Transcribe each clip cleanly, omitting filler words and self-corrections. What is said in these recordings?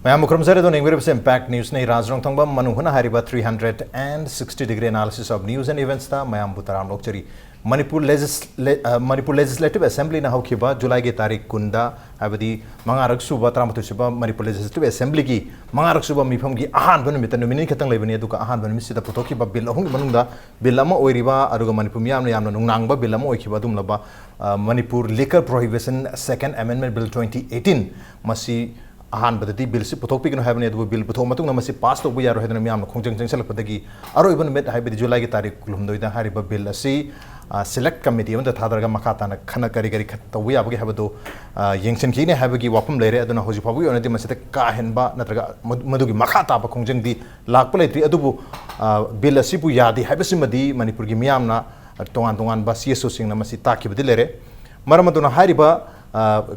Manung Impact News ne Raj Nongthombam Manung Hutna hariba 360-degree analysis of news and events ta mayam butaram lokchari Manipur Legislative Assembly na haukiba July ge tarik kunda habadi mangarak suba tramatu suba Manipur Legislative Assembly gi mangarak suba mifam gi ahan ban mitan nomini khatang lebani aduka ahan ban misida putoki ba bill ahung manungda bill ama oiriba aduga Manipur miyam na yamna nungnangba bill ama oikiba dum laba Manipur Liquor Prohibition Second Amendment Bill 2018 masi ahan badati bill si putok pigno habne adu bill putok matung namasi pass to buyaro hedna miyam khongjang jangsalak padagi aro ibon met habidi July ge tarik kulumdoida hariba bill asi select committee on the Tadarga Makata Kana Kari we have a Yangshin Kine have a wapum later, I don't know how you probably on a demasita Kahenba, Natraga Madugi Makata, Kongjang di Lakpolati Adubu, Billa Sipu Yadi, Habesimadi, Manipurgi Miamna, Tongan Basia Sosing Namasitaki Dilere, Maramatuna Hariba,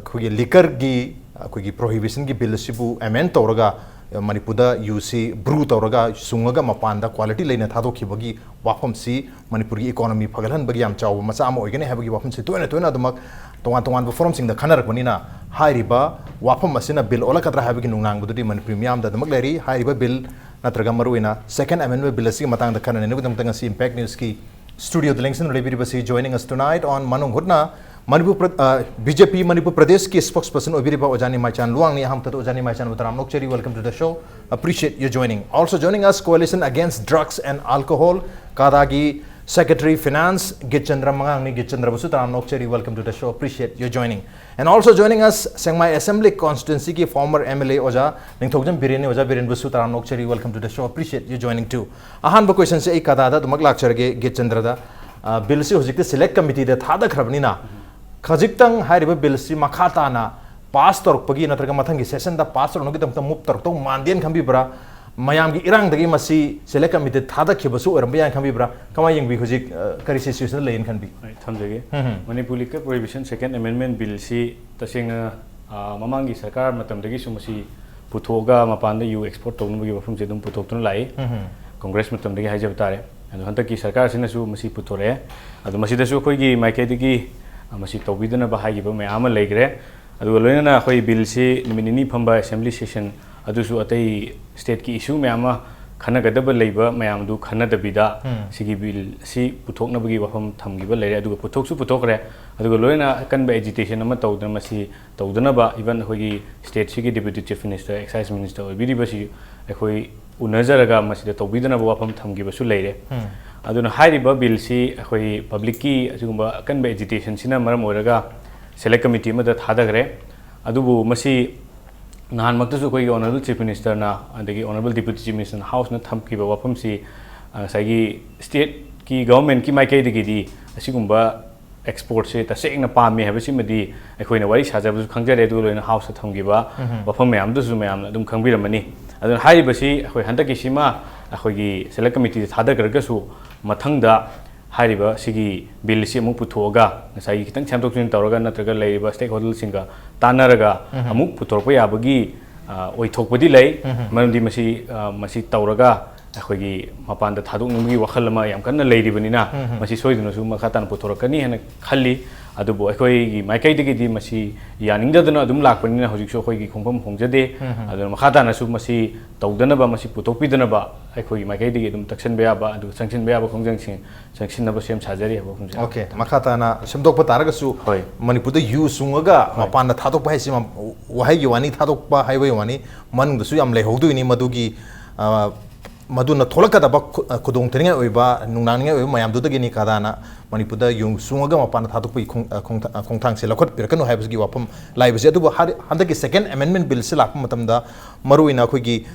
Kugi Liquor Gi, Kugi Prohibition Gi Billa Sipu, Amentoraga. Manipuda UC Brut Oraga Sungaga Mapanda quality lane Tado Kibagi Wapam si Manipuri economy Pagalan Bagiam Chow Masamo Ogani have a Wapam si 22 Damak Tongan performing the Kanar Konina High Riba Wapam Masina Bill Olakatra having Nunang Buddi Manipuriam the Magleri High Riba Bill Natragamaruina Second Amendment Bill Asi Matang the Kanan and with them Tangasi Impact News Key Studio the Links and Rebibasi joining us tonight on Manung Hutna Manipur BJP Manipur Pradesh ki spokesperson Obiriba Ojani Nimaichand Luwang ni hamtat Ojani Nimaichand Butaram Lokcheri. Welcome to the show. Appreciate you joining. Also joining us, Coalition Against Drugs and Alcohol, CADA gi Secretary Finance Geetchandra Mangang ni Geetchandra Butaram Lokcheri. Welcome to the show. Appreciate you joining. And also joining us, Sekmai Assembly constituency ki former MLA Oja Ningthoujam Biren Oja Biren Butaram Lokcheri. Welcome to the show. Appreciate you joining too. Ahan ba question se CADA da dumak lakcharge Geetchandra da bill se hojik select committee da thada khrabni na Khajiktang hariba bill si makhatana pass torpagi natraga mathangi session da pass torno gidam move torto mandian khambi bra mayam gi irang dagi masi select committee thada khibasu oram yan khambi bra kama yengbi hojik kari situation lein khanbi thamjage Manipur Liquor Prohibition Second Amendment Bill si taseng mamangi sarkar matamdagi sumasi puthoga mapanda yu export tawnu gi wafum se dum puthok lai Congress matamdagi haijab tare adu hantaki sarkar sina su masi puthore adu masi da su khoi gi maike digi masi tawbidana ba haigiba mayam legre adu loina khoi bill si nimini phamba assembly session adu su atai state ki issue mayama khana gadaba leiba mayam du khana dabida sigi bill si puthokna bagi wafam thamgiba leire adu puthok su puthokre adu loina kan ba agitation ama tawdana masi tawdana ba even khoi state sigi deputy chief minister excise minister bidi basi khoi unazaraga masi da tawbidana ba wafam thamgiba su leire aduna hariba bill si khoi public ki asugumba kan ba agitation sina maram oraga select committee ma da thadagre adubu masi nahan makta su khoi honorable chief minister na adagi honorable deputy chief minister house na thamki ba wafam si sagi state ki government ki maikai digi di asigumba export se ta seng na pami habasi madi khoi na wari sajabu khangjare du loina house thamgi ba wafam mayam du su mayam dum khangbiramani aduna hariba si khoi handaki sima khoi gi select committee thadagarga su mathangda hariba sigi bill si amu puthoga ngasai kitang chamtok chin tawraga natraga leiba stakeholder singa tanaraga amu puthorpa yabagi oithokpadi lei marandi masi tawraga akhoi mapanda thaduk nungi wakhal ma yam kanna leiribanina masi soiduna su makhatan puthorkani hena khalli adubo akhoi gi maikai digi di masi yaningdadana adum lakpanina hojik so khoi gi khongpham hongjade adu makhata su masi tawdana ba masi putokpidana ba akhoi maikai digi dum taksan beya ba adu sanction beya ba khongjang sing sanction na ba sem sajari ba khongjang okay makhata na semdok pa taraga su manipur da yu sungaga mapanda thadok ba haisi wahai gi wani thadok ba haiwai wani manung da su yam lehogdu ni madugi maduna tholakada ba khudong tringa oiba nungnangninga oiba mayam dudagi ni kadana manipuda yung sungaga mapana thadukpi khongthang se lakhot pirkanu haibasgi wapam laibase adu handaki second amendment bill se lakpa matamda maruina khoigi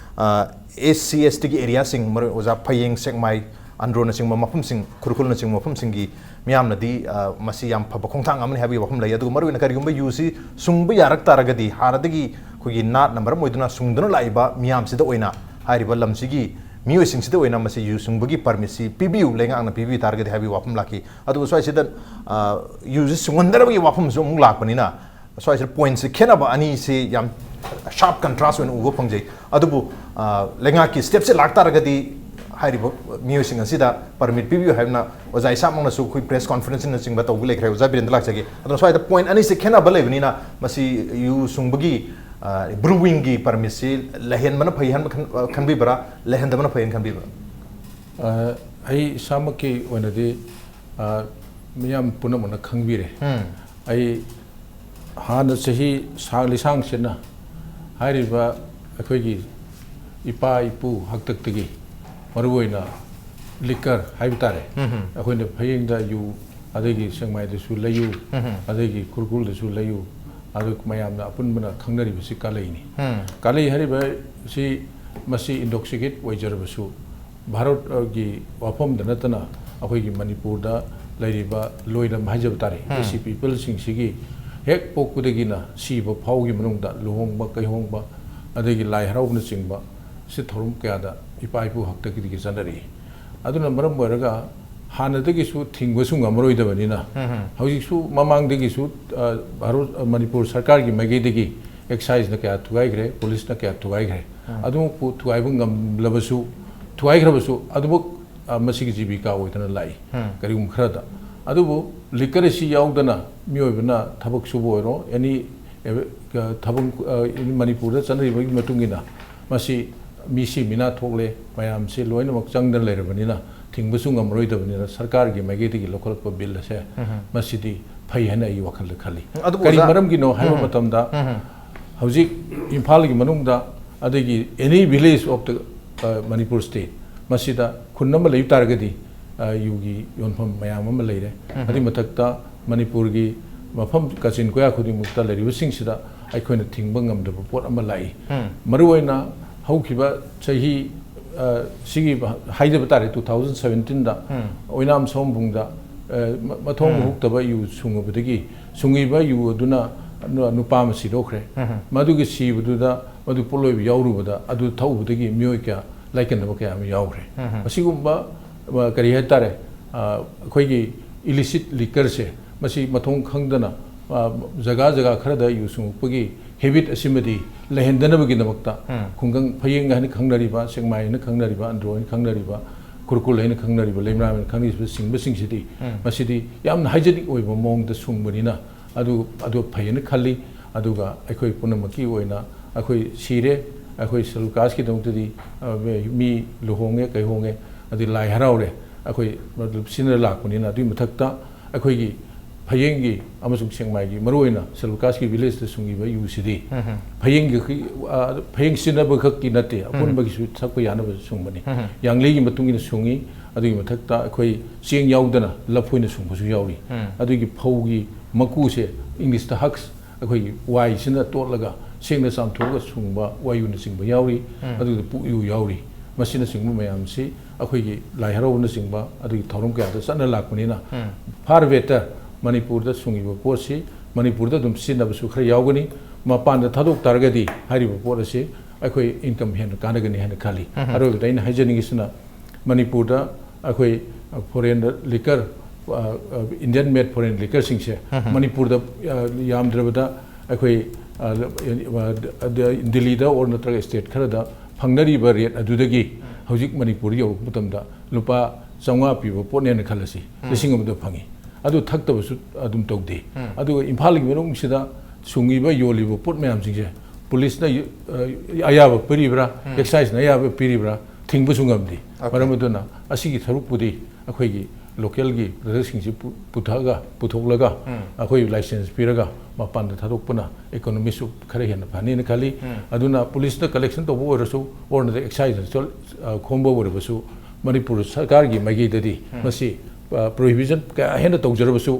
SC/ST gi area sing maru oja phayeng sekmai androna sing mapum sing khurkhulna sing mapum sing gi miyamna di masi yam phaba khongthang amni habi wapam lai adu maruina karigumba yusi sungba yarak taragadi haradagi khoigi nat number moiduna sungduna laiba miyam sida oina hairiba lamsigi Miu sing sida oina masi usung bagi permisi PBU lenga ang PBU target habi wapam laki adu so sida use sungandara bagi wapam so mung lak panina so sida points kena ba ani se yam sharp contrast when ugo pangjai adu bu lenga ki step se lak taragadi hairi miu sing sida permit PBU habna ozai samang na su kui press conference na sing ba tawgu lekre oza biren lak chagi adu so sida point ani se kena ba lebanina masi usung bagi brewing gi permisi lehen mana phayan khan bi bara lehen da mana phayan khan bi bara ai samaki onadi miyam punamana khangbire ai hana sahi lisang sena hairiba akhoi ipa ipu haktak tagi maruoina liquor haibitare akhoi ne phayeng da yu adagi Sekmai da su layu adagi kurkul da su layu adu mayam na apun bana khangnari bisi kalai ni kalai hariba si masi intoxicate oijarba su Bharat gi wafam da natana akhoi gi Manipur da lairiba loidam hajab tare si people sing sigi hek pokudagi na si ba phau gi manung da luhong ba kai hong ba adagi lai harau na singba si thorum kya da ipa ipu hakta gi sanari aduna maram boraga hanadagi su thingba su ngamroi da banina hauji su mamang dagi su Bharat Manipur sarkar gi magi dagi excise na kya thugai gre police na kya thugai gre adu pu thugai bu ngam labasu thugai gre basu adu masigi jibika oitana lai karigum khrada adu liquor si yaudana miobna thabak subo ro any thabang Manipur da chanri bagi matungina masi misi mina thokle mayam se loina mak changdan leirbanina thingbasu ngamroi dabnina sarkar gi magi gi local ko bill se masidi phai hana I wakhal khali kari maram gi no haiba matam da hauji imphal gi manung da adagi any village of the Manipur state masida khunnama lei targadi yugi yonpham mayam ama leire adi mathakta Manipur gi mafam kachin koya khudi mukta leiri sing sida aikhoina thingba ngamda pot ama lai maruoina haukiba chahi sigi haida batare 2017 da oinam sombung da mathong huktaba yu sungubadagi sungiba yu aduna nupa ma sidokre madugi sibuda madu poloi yaurubada adu thaubudagi myoi kya laikan ba kya yaure asigumba kari hatare akhoi illicit liquor se masi mathong khangdana jaga jaga kharada yusungpagi habit asimadi lehendana bagi namakta khungang phayeng hani khangnari ba Sekmai na khangnari ba androin khangnari ba kurkul haina khangnari ba lemra khangni singba singsidi masidi yamna hygienic oiba mong da sungbanina adu phayena khali aduga akhoi punamaki oina akhoi sire akhoi salukas ki dongtadi mi luhonge kai honge adi lai haraure akhoi sinra lakpunina adu mathakta akhoi gi phayenggi amasung Sekmai gi maroina salukas ki village da sungiba usidi phayenggi phayeng sinaba khak ki nate apun bagi su thakko yana ba sungbani yangle gi matungina sungi adu mathakta akhoi cheng yaudana laphoina sungbasu yauri adu gi phaugi maku se English da haks akhoi wai sina totlaga sengna samthoga sungba wayuna singba yauri adu pu yu yauri masina singba mayam si akhoi gi lai harau na singba adu thorum kya da sanna lakpanina far better Manipur da sungiba posi Manipur da dum sinaba su khara yaugani mapan da thadok targadi hariba porase akhoi income hen kanagani hen khali aro da ina hygienic isna Manipur da akhoi foreign liquor Indian made foreign liquor singse Manipur da yamdrabada akhoi Delhi da or natra state khara da phangnari ba rate adudagi hojik Manipur yo mutamda lupa changa piba potne khalasi lising amda phangi adu thakta su adum tokde adu imphal gi menung sida sungiba yoliba pot mayam singse police na ayaba peribra excise na ayaba peribra thingba sungamdi maramaduna asigi tharuk pudi akhoi gi local gi product singse puthaga puthoklaga akhoi license piraga mapan da thadokpuna economy su khare hen phani na khali aduna police na collection to bo rasu or na excise sol khombo borasu Manipur sarkar gi magi dadi masi prohibition ka hena tawjarabasu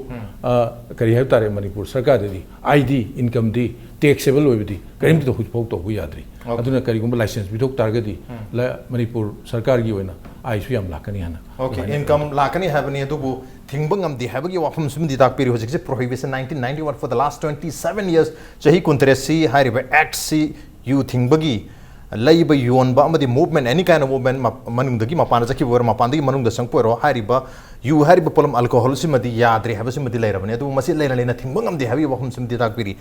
kari ha tare Manipur sarkar dadi ID income di taxable oibdi karim to hujpok to hu yadri aduna kari gum license bidok targadi la Manipur sarkar gi oina ai su yam lakani hana okay income lakani habani adubu thingbangam di habagi wafam sumdi tak peri hojik se prohibition 1991 for the last 27 years chahi kuntresi hariba act si you thingbagi laiba yonba amadi movement any kind of movement manungdagi mapana jaki bor mapandagi manungda sangporo hariba you hariba polam alcohol simadi yadri habasi madi lairabani adu masi laina laina thingbangam di habi wafam sumdi tak peri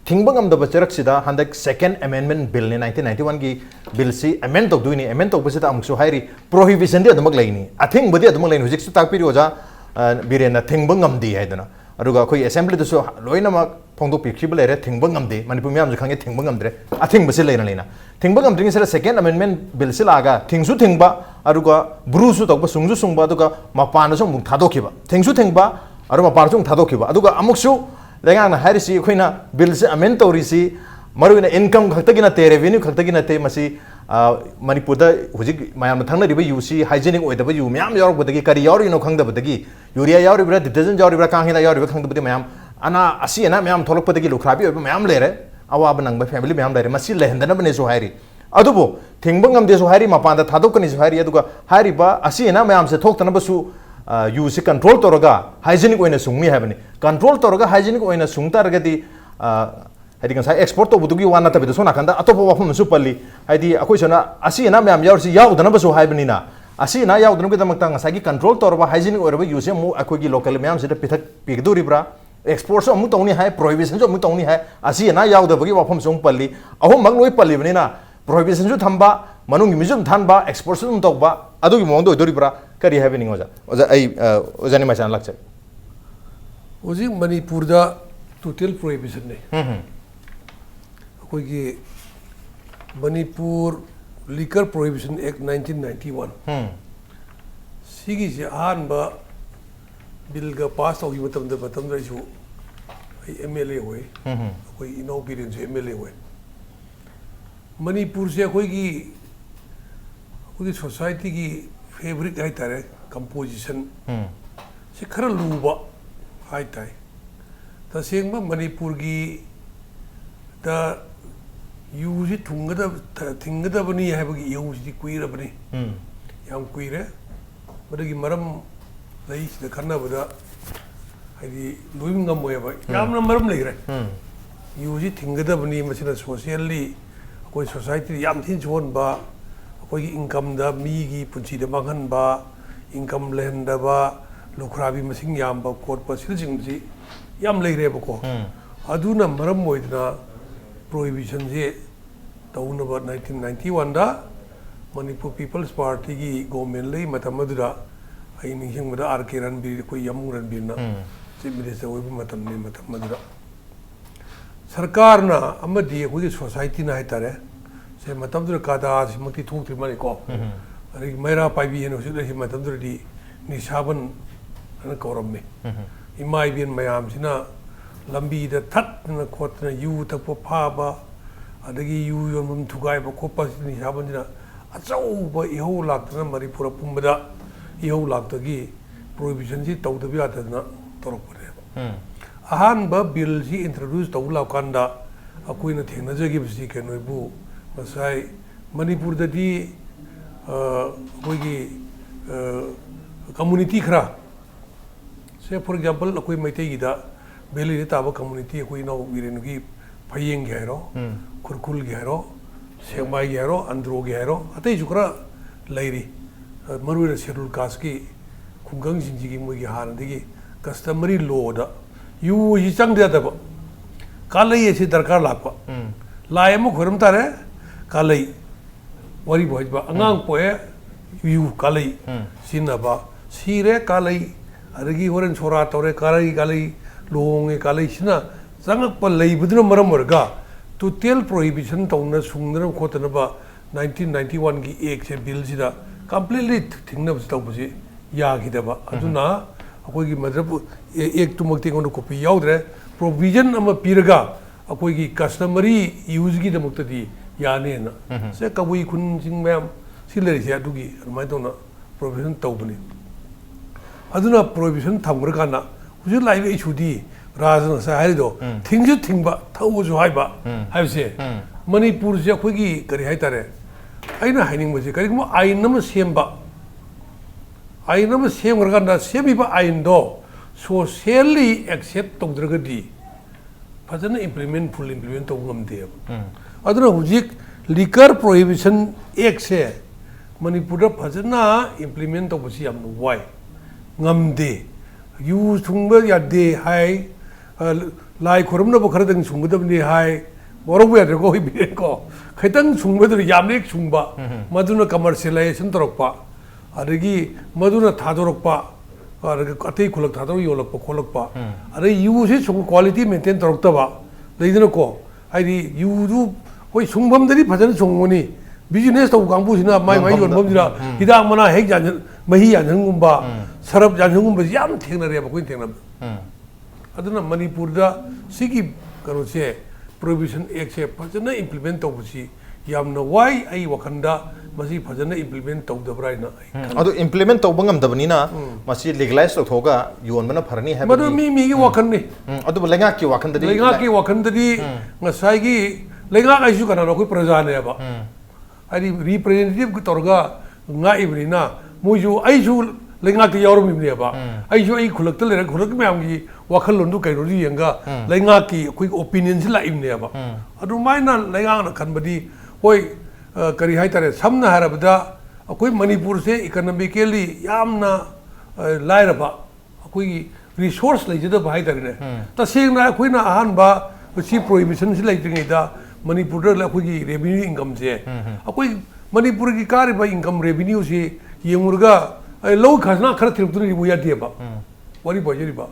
thingbangam da bacharak sida handak second amendment bill ne 1991 gi bill si amend tok duini amend tok basida amso hairi prohibition di adumak laini athing badi adumak laini hojik su tak peri oja birena thingbangam di haidana aduga khoi assembly du so loina ma फोंदोꯛꯄꯤꯈꯤꯕ ꯂꯩꯔꯦ ꯊꯤꯡꯕ ꯉꯝꯗꯦ ꯃꯅꯤꯄꯨꯔ ꯃꯤꯌꯥꯝꯁꯨ ꯈꯪꯉꯦ ꯊꯤꯡꯕ ꯉꯝꯗ꯭रे ꯑꯊꯤꯡꯕꯁꯤ ꯂꯩꯅ ꯊꯤꯡꯕ ꯉꯝꯗ꯭ꯔꯤꯉꯩꯁꯤꯗ second ꯑꯃꯦꯟꯃꯦꯟ ꯕꯤꯜꯁꯤ ꯂꯥꯛꯑꯒ ꯊꯤꯡꯁꯨ ꯊꯤꯡꯕ ꯑꯗꯨꯒ ꯕ꯭ꯔꯨꯁꯨ ꯇꯧꯕ ꯁꯨꯡꯁꯨ ꯁꯨꯡꯕ ꯑꯗꯨꯒ ꯃꯄꯥꯟꯗꯁꯨ ꯑꯃꯨꯛ ꯊꯥꯗꯣꯛꯈꯤꯕ ꯊꯤꯡꯁꯨ ꯊꯤꯡꯕ ꯑꯗꯨꯒ ꯃꯄꯥꯟꯗꯁꯨ ꯑꯃꯨꯛ ꯊꯥꯗꯣꯛꯈꯤꯕ ꯑꯗꯨꯒ ꯑꯃꯨꯛꯁꯨ ꯂꯩꯉꯥꯛꯅ ꯍꯥꯏꯔꯤꯁꯤ ꯑꯩꯈꯣꯏꯅ ꯕꯤꯜꯁꯤ ꯑꯃꯦꯟ ꯇꯧꯔꯤꯁꯤ ꯃꯔꯨꯑꯣꯏꯅ ꯏꯟꯀꯝ ꯈꯛꯇꯒꯤ ꯅꯠꯇꯦ ꯔꯦꯚꯦꯅ꯭ꯌꯨ ꯈꯛꯇꯒꯤ ꯅꯠꯇꯦ ꯃꯁꯤ ꯃꯅꯤꯄꯨꯔꯗ ꯍꯧꯖꯤꯛ ꯃꯌꯥꯝꯅ ꯊꯪꯅꯔꯤꯕ ꯌꯨꯁꯤ ꯍꯥꯏꯖꯦꯅꯤꯛ ꯑꯣꯏꯗꯕ ꯌꯨ ꯃꯌꯥꯝ ꯌꯥꯎꯔꯛꯄꯗꯒꯤ ꯀꯔꯤ ꯌꯥꯎꯔꯤꯅꯣ ꯈꯪꯗꯕꯗꯒꯤ ꯌꯨꯔꯤꯌꯥ ꯌꯥꯎꯔꯤꯕ꯭ꯔꯥ ꯗꯤꯇꯔꯖꯦꯟ ꯌꯥꯎꯔꯤꯕ꯭ꯔꯥ ꯀꯥꯡ ꯍꯤꯗꯥꯛ ꯌꯥꯎꯔꯤꯕ꯭ꯔꯥ ꯈꯪꯗꯕꯗꯤ ꯃꯌꯥꯝ ꯑꯅꯥ ꯑꯁꯤ ꯑꯅꯥ ꯃꯌꯥꯝ ꯊꯣꯛꯂꯛꯄꯗꯒꯤ ꯂꯨꯈ꯭ꯔꯥꯕꯤ ꯑꯣꯏꯕ ꯃꯌꯥꯝ ꯂꯩꯔꯦ ꯑꯋꯥꯕ ꯅꯪꯕ ꯐꯦꯃꯤꯂꯤ ꯃꯌꯥꯝ ꯂꯩꯔꯦ ꯃꯁꯤ ꯂꯩꯍꯟꯗꯅꯕꯅꯦꯁꯨ ꯍꯥꯏꯔꯤ ꯑꯗꯨꯕꯨ ꯊꯤꯡꯕ ꯉꯝꯗꯦꯁꯨ ꯍꯥꯏꯔꯤ ꯃꯄꯥꯟꯗ ꯊꯥꯗꯣꯛꯀꯅꯤꯁꯨ ꯍꯥꯏꯔꯤ ꯑꯗꯨꯒ ꯍꯥꯏꯔꯤꯕ ꯑꯁꯤ ꯑꯅꯥ ꯃꯌꯥꯝꯁꯦ ꯊꯣꯛꯇꯅꯕꯁꯨ ꯌꯨꯁꯤ ꯀꯟꯇ꯭ꯔꯣꯜ ꯇꯧꯔꯒ ꯍꯥꯏꯖꯦꯅꯤꯛ ꯑꯣꯏꯅ ꯁꯨꯡꯉꯤ ꯍꯥꯏꯕꯅꯤ ꯀꯟꯇ꯭ꯔꯣꯜ ꯇꯧꯔꯒ ꯍꯥꯏꯖꯦꯅꯤꯛ ꯑꯣꯏꯅ ꯁꯨꯡ ꯇꯥꯔꯒꯗꯤ ꯍꯥꯏꯗꯤ ꯉꯁꯥꯏ ꯑꯦꯛꯁꯄꯣꯔꯠ ꯇꯧꯕꯗꯨꯒꯤ ꯋꯥ ꯅꯠꯇꯕꯤꯗ ꯁꯣꯝ ꯅꯥꯀꯟꯗ ꯑꯇꯣꯞꯄ ꯋꯥꯐꯝ ꯑꯃꯁꯨ ꯄꯜꯂꯤ ꯍꯥꯏꯗꯤ ꯑꯩꯈꯣꯏꯁꯨꯅ ꯑꯁꯤ ꯑꯅꯥ ꯃꯌꯥꯝ ꯌꯥꯎꯔꯤꯁꯤ ꯌꯥꯎꯗꯅꯕꯁꯨ ꯍꯥꯏꯕꯅꯤꯅ ꯑꯁꯤ ꯑꯅꯥ ꯌꯥꯎꯗꯅꯕꯒꯤꯗꯃꯛꯇ ꯉꯁꯥꯏꯒꯤ ꯀꯟꯇ꯭ꯔꯣल ꯇꯧꯔꯕ ꯍꯥꯏꯖꯦꯅꯤꯛ ꯑꯣꯏꯔꯕ ꯌꯨꯁꯤ ꯑꯃꯨꯛ ꯑꯩꯈꯣꯏꯒꯤ ꯂꯣꯀꯦꯜ ꯃꯌꯥꯝꯁꯤꯗ ꯄꯤꯒꯗꯧꯔꯤꯕ꯭ꯔꯥ एक्सपोर्ट अमुक तौनी है प्रोहिबिशन अमुक तौनी है असी ना यावदबगी वाफम से पल्ली अहुमक लोई पल्लीबनिना प्रोहिबिशन थंबा मनुंग मिजुम थानबा एक्सपोर्ट तौबा अदुगी मौंद ओइदोरिब्रा करी हैबेनिंग ओजा ओजा आई ओजा निमाइचान लाक्चे ओजी मणिपुर दा टोटल प्रोहिबिशन ने अखोगी मणिपुर लिकर प्रोहिबिशन एक्ट 1991 सिगी से आहानबा बिल का पास होगी मतलब जो MLA हुए कोई इनो बीरेन से MLA हुए मणिपुर से कोई की सोसाइटी की फेब्रिक है तारे कंपोजिशन से खरा लूबा है ताई तसेंग में मणिपुर की ता यूज़ी थिंगदा बनी है बगी यूज़ी कुईर बनी याम कुईरे बड़े मरम लई से करना बड़ा है लुइंग गम हुए भाई याम नंबरम ले रहे यूज़ी थिंगदा बनी मशीन सोशली कोई सोसाइटी याम थीं जोन बा कोई इनकम दा मी की पुंची दा मांगन बा इनकम लेन दा बा लुखराबी मशीन याम बा कोट पर सिलजिंग जी याम ले रहे बको अदुना मरम मोइदना प्रोहिबिशन जे तौन बा 1991 दा मणिपुर पीपल्स पार्टी की गवर्नमेंट ले मतमदुरा आई निहिंग मदा आरके रणबीर कोई यमु रणबीर ना चीफ मिनिस्टर ओइबु मतमदुरा सरकार ना अमदी कोई सोसाइटी ना है से मतमदुरा कादा सिमति थोंत्रि माने को अरे मेरा पाइबी है नोसिद हि मतमदुरा दी निसाबन न कौरमे इमाई बिन मयाम सिना लंबी द थत न खोतना यू तक फाबा अदगी यू योम थुगाय ब खोपा निसाबन सिना अचौब इहो लाक्तना मणिपुर पुंबदा इहो लाक्तगी प्रोहिबिशन जी तौदबि आतना तोरपरे अहान ब बिल जी इंट्रोड्यूस तौला कांदा अकोइना थेंगनाजगी बसी केनोइबु मसाई मणिपुर ददी कोई कम्युनिटी खरा से फॉर एग्जांपल अकोइ मैते गिदा बेली ताबा कम्युनिटी अकोइ नौ बिरेनुगी फयेंग गेरो खुरकुल गेरो सेकमाई गेरो अंद्रो गेरो अतै जुकरा लैरी मरुना शेड्यूल कास्ट की खुंगंग जिंजिगी मोगी हानदगी कस्टमरी लॉ दा यू ही चंगदे दब कालई एसे दरकार लापा लाय म खोरम तारे कालई वरी भोजबा अंगांग पोए यू कालई सिनबा सिरे कालई अदगी होरन छोरा तोरे कालई लोंगे कालई सिना संगक प लैबदुना मरम वर्गा टोटल प्रोहिबिशन तौना सुंगदना खोतनबा 1991 की एक से बिल सिदा कंप्लीटली थिंगना तौबसी यागिदबा अदुना अखोगी मतलब एक तुमक्ति कोन कॉपी याउद्रे प्रोविजन अमा पिरगा अखोगी कस्टमरी यूज की दमक्तदी यानेना से कबुई खुन सिंग मैम सिलेरिसे अदुगी अदुमाय तौना प्रोविजन तौबनी अदुना प्रोविजन थमग्रकाना हुजु लाइबे इशुदी राजन सा हारिदो थिंगजु थिंगबा थौजु हाइबा हाइबसे मणिपुर से अखोगी करी हाइतारे आइना हाइनिंग बसे करिगुम आइन नम सेमबा आइन नम सेमग्रकाना सेमिबा आइन दो सोशली एक्सेप्ट तौद्रगदी फजन इंप्लीमेंट फुल इंप्लीमेंट तौ ngमदे अदुना हुजिक लिकर प्रोहिबिशन एक्ट से मणिपुर फजना इंप्लीमेंट तौबसी याम वाई ngमदे यू सुंगबा यादे हाय लाई खोरमनबो खरदंग सुंगदबनी हाय बरोबो यादको हिबिको खैतंग सुंगबदु यामलेक सुंगबा मदुना कमर्शियलाइजेशन तोरकपा अदगी मदुना थादोरकपा अतई खुलक था योलप खोलप अरे यू से सूंग क्वालिटी मेंटेन तौरतब लेदनको हाइदी यूदु कोई सूंगबमदरी फजन सूंगोनी बिजनेस तौ कांबुसिना माई माई योनबमदिना हिदाक मना हेक जानजन मही जानजनगुंबा सरब जानजनगुंबा याम थेंगनरेबा कोइन थेंगनब अदुना मणिपुरदा सिगी करोसे प्रोहिबिशन एक्ट से फजना इंप्लीमेंट तौबसी यामना वाई आई वखंदा मसी फजना इंप्लीमेंट तौदबराइना अदु इंप्लीमेंट तौबंगम दबनीना मसी लीगलाइज तौथोगा योनबना फरनी है मदु मी की वखन्ने अदु लेंगा की वखंददी ngसाइगी लेंगा आइसु कना कोई प्रजा ने बा आई रिप्रेजेंटेटिव तौरगा nga ibnina मोजु आइसु लेंगा की यावरमिने बा आइसु आई खुलकत लेर खुलक मैमगी वाखललोंदु कैरोदी यंगा लेंगा की कोई ओपिनियन से लाइबने बा अदु माइना लेंगा न खनबदी होय करी हाय तारे समना हारबदा कोई मणिपुर से इकोनॉमिकली यामना लाइरबा कोई रिसोर्स लेजद हाय तारे तसेंगना कोइना अहानबा सी प्रोहिबिशन से लेत्रिङैदा मणिपुर अखोगी रेवेन्यू इनकम से अखोई मणिपुर की कारिबा इनकम रेवेन्यू से येंगुरगा लो खजना खर थिरतुनि बुया दिबा वरी बजरिबा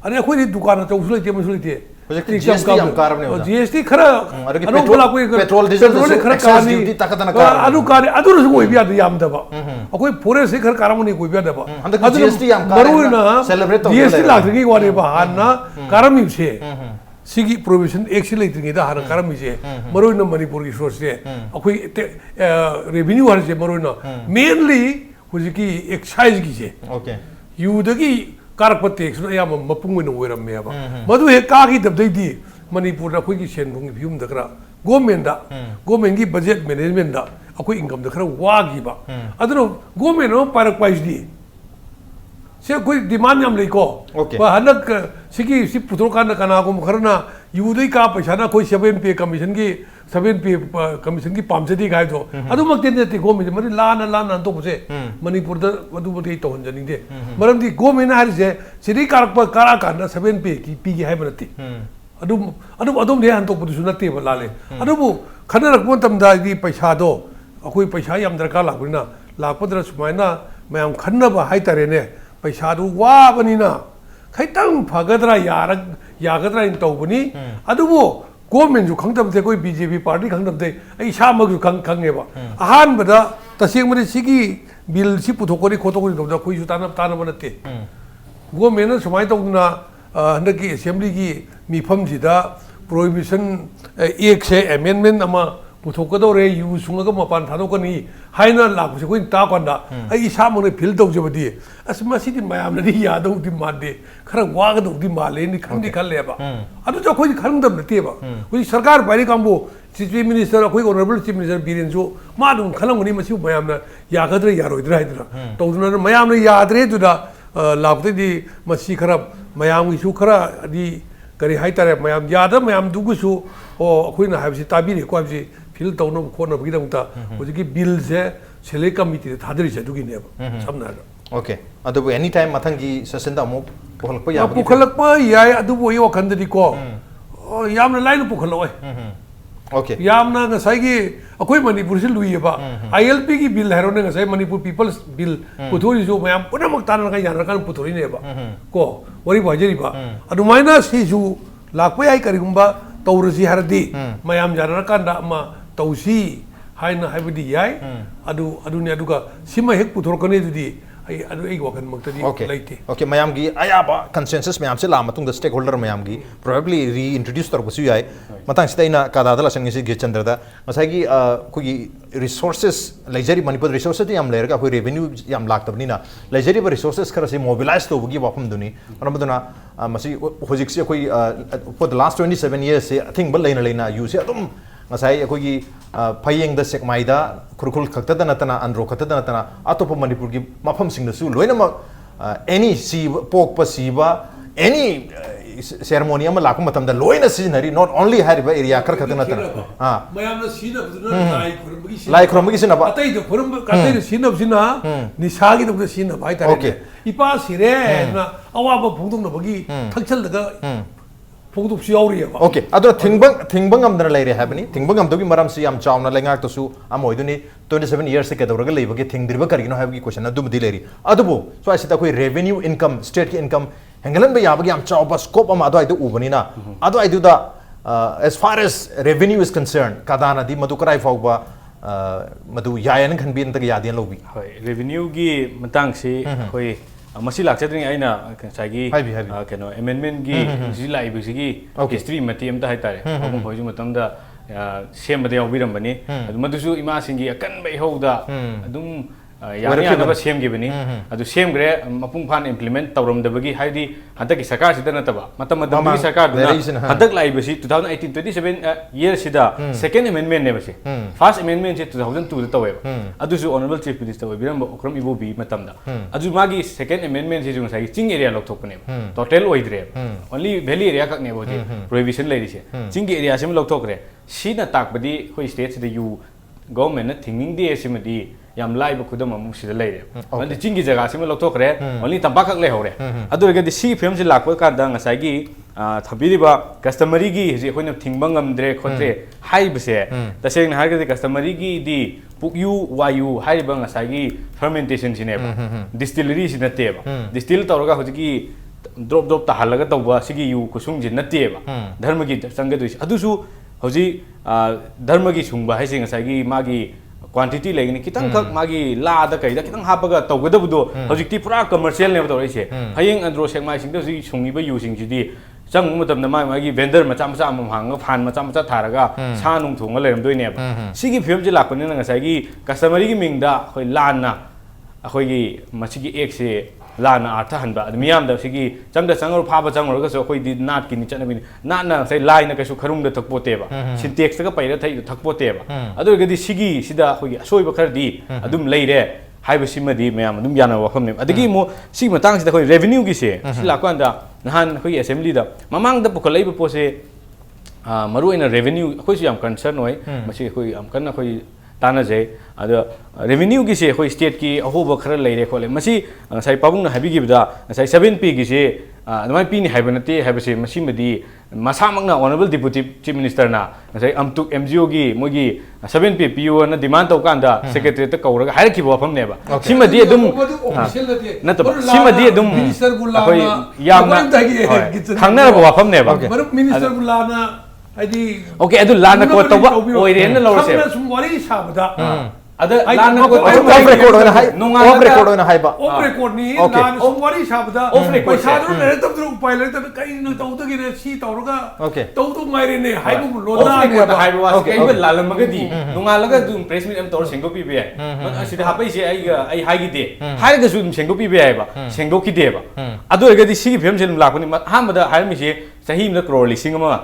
अरे अखोई दुकान चौसु लेते मसु लेते जीएसटी हम कारबने होता जीएसटी खरा पेट्रोल डीजल खरा कानी अनु कार अदु रसु कोई बिया याम दबा अखोई फोरे से खर कारमनि कोई बिया दबा जीएसटी हम मरुना सेलिब्रेट जीएसटी लाथ्रिगी वारे बा हाना कारमि से सिगी प्रोविजन एक्ट से लेत्रिङैदा हाना कारमि से मरुना मणिपुर की सोर्स से अखोई रेवेन्यू हार से मरुना मेनली हुजिकी एक्साइज की से ओके यूदगी कारप टैक्स या मपुंग में ओरमेबा मधु हे कागी दबदैदी मणिपुर अखोई सेनबुंग फियुम दखरा गवर्नमेंट की बजट मैनेजमेंट अखोई इनकम दखरा वागीबा अदनो गवर्नमेंट पारक पाइसदी से कोई डिमांड याम लेको हनक सिगी सि पुथोकान कनागुम खरना यूदई का पैसा ना कोई 7 पे कमीशन की पामसदी गाय तो अदुमक तेनेति गवर्नमेंट मनि लाना तो पुसे मणिपुर द अदुमति तो हंजनिंदे मरमदि गवर्नमेंट हारिसे सिरी कारक कारा काना 7 पे की पी की हाइबनति अदुम दे हन तो पुदुसु नते लाले अदुबु खनरक मतमदा दी पैसा दो अखोई पैसा याम दरकार लागबिना लापदर सुमाइना मयाम खन्नबा हाइतारेने पैसा दु वाबनिना खैतंग फगदरा यागदरा इन तौबनी अदुबु गवर्नमेंट जो खंगदबते कोई बीजेपी पार्टी खंगदबते आई सामगु खंगेबा अहानबदा तसेंगमनि सिगी बिल सि पुथोकोनि खोतोकोनि तौदा कोई सु ताना बनते गवर्नमेंट सुमाइ तौना हंदकी असेंबली की मिफमजिदा प्रोहिबिशन एक्ट से अमेंडमेंट अमा पुथोकदौरे यू सुंगग मपान थादोकनी हाइना लाखुसे कोइ ताकंदा आई सामने फिल तौजबदी अस मसिदि मयामनदि यादौदि मादे खरा वागदौदि माले नि खंदि खलेबा अदु जो कोइ खंदम नतेबा कोइ सरकार पारि कांबो चीफ मिनिस्टर कोइ ऑनरेबल चीफ मिनिस्टर बिरेन जो मादुम खलंगनि मसि मयामना यागद्र यारोइद्रा हाइद्रा तौदुना मयामना याद्रे दुदा लाबदि मसि खरा मयामगि सु खरा अदि करी हाइतारे मयाम याद मयाम दुगुसु ओ अखोइना हाइबसि ताबिरि को हाइबसि फिल तौनो खोना बिदंता होजिकी बिल से सेले कमिटी थादरि से दुगिनेबा समना ओके अदुबु एनी टाइम मथंगी सेशन दा मु पुखलप या पुखलप याय अदुबु यो खंददि को यामना लाइन पुखलओय ओके यामना ngसाइगी अखोइ मणिपुर से लुइबा आईएलपी की बिल हेरोने ngसाइ मणिपुर पीपल्स बिल पुथोरि जो मयाम पुनमक ताना का याना kan पुथोरिनेबा को वरि बजरिबा अदुमाइना सिजु लाकपय आई करिगुंबा तौरसी हरदी मयाम जानना कांदा मा तौसी हाइना हाइबदी याय अदुने अदुगा सिमा हेक पुथोरकने दुदी आई वखन मक्तदी लाइते ओके मयाम की आयाबा कंसेंसस मयाम से लामतुंग द स्टेक होल्डर मयाम की प्रोबेबली री इंट्रोड्यूस तरबसु याय मतंग सिदैना कादादा लसन गिसी गेचंद्रदा मसागी कोई रिसोर्सेस लेजरी मणिपुर रिसोर्सेस याम लेरगा कोई रेवेन्यू याम लाक्तबनिना लेजरी ब रिसोर्सेस खरा से मोबिलाइज तोबगी वाफम दुनी मरमदुना मसी होजिक्सी कोई फॉर द लास्ट 27 years से आई थिंक बल लेना यूसे अदुम ngасai akoi phayeng da sekmai da khurkhul khakta da natana andro khakta da natana atopa manipur gi mafam sing da su loina ma any si pok pa siba any ceremony ama lakum matam da loina sinari not only hariba area kar khakta natana ha mayam na sina buduna lai khurumgi sina ba atai da khurum katai sina sina nisagi da sina bai tare okay ipa sire na awaba phungdung na bagi thakchal daga ꯐꯣꯡꯗꯣꯛꯁꯨ ꯌꯥꯎꯔꯤꯑꯕ Okay, aduna thingbang amdana leire habani thingbang amdogi maram si am chawna lengak to su am oiduni 27 years se kedoraga leibage thingdriba karino habagi question adu mudi leri adubu so asita koi revenue income state ki income hengalan ba yabagi am chawba scope am adu aidu ubani na adu aidu da as far as revenue is concerned kadana di madu karai fawba madu yayan khan bi antag yadian lobi hoi revenue gi matang si hoi masi lakchadring aina sagi keno amendment gi ji lai bi gi history mati amta hai tare abum hoju matam da sem bade yawiram bani madusu ima singi akan bai hoda adum yani anaba sem gi bani adu sem gre mapung phan implement tawram da bagi haidi hadak ki sarkar sida nataba matam matam gi sarkar duna hadak lai basi 2018 27 year sida second amendment ne basi first amendment se 2002 da tawe adu su honorable chief minister biram okram ibo bi matam da adu magi second amendment se jung sai ching area lok thok ne total oidre only valley area kak ne boje prohibition lai rise ching gi area sem lok thok re sina tak badi hoi state sida you government na thinking de simadi yam lai ba khudam amu sida leire mali chingi jaga sima lok thok re only tambak kak le hore adu rega di si film si lakwa ka da ngasai gi thabiri ba customary gi je khoina thingbang amdre khotre hai bse taseng na harga di customary gi di pukyu wayu hai ba ngasai gi fermentation sine ba distillery sine te ba distill tawraga hojiki drop ta halaga tawba sigi yu kusung ji natte ba dharma gi sanga du adu su hoji dharma gi sungba hai sing ngasai gi magi quantity legni kitang khak magi la da kai da kitang hapaga tawgadabudo hojikti pura commercial ne ba ise hayeng andro sekmai sing da ji sungi ba yu sing ji di chang mutam na magi vendor macha macha am hang phan macha macha tharaga sa nung thunga leram doi ne ba sigi film ji lakpani na ngasai gi customer gi mingda khoi lan na akhoi gi machi gi ek se lana artha hanba miyam da sigi changda changur phaba changur ga so khoi di nat ki ni chana bi na na sai line na ka su kharum da thakpo te ba syntax ka paira thai thakpo te ba adu ga di sigi sida khoi asoi ba khar di adum leire haiba sima di mayam adum yana wa kham ne adagi mo si matang sida khoi revenue gi se sila ko anda nahan khoi assembly da mamang da pukhalai ba po se maru ina revenue khoi su yam concern oi masi khoi am kan khoi tana jai ada revenue gi se khoi state ki ahoba khara leire khole masi sai pabung na habi gi da sai 7p gi se admai pi ni haibanate haibase masi madi masamak na honorable deputy chief minister na sai amtuk mgo gi mogi 7p pu na demand to kan da secretary ta kauraga hair ki bo pham ne ba simadi adum na to simadi adum minister gulana khoi yamna khangna ba pham ne ba minister gulana adi okay adu lana ko to ba oire na lawse khangna sum wari sabda ada lana ko off record hoina hai off record hoina hai ba off record ni lana sum wari sabda off record sadru ne tab dru upai le tab kai no to to gi ne si tawraga okay to mai re ne hai bu lo na ne ba hai ba kai ba lalam ga di nunga laga dum press meet am tor sengdo pi be asi da hapai se ai hai gi de hai ga su sengdo pi be ai ba sengdo ki de ba adu ga di si film se lakoni ha ma da hai mi se sahi ma crore lising ma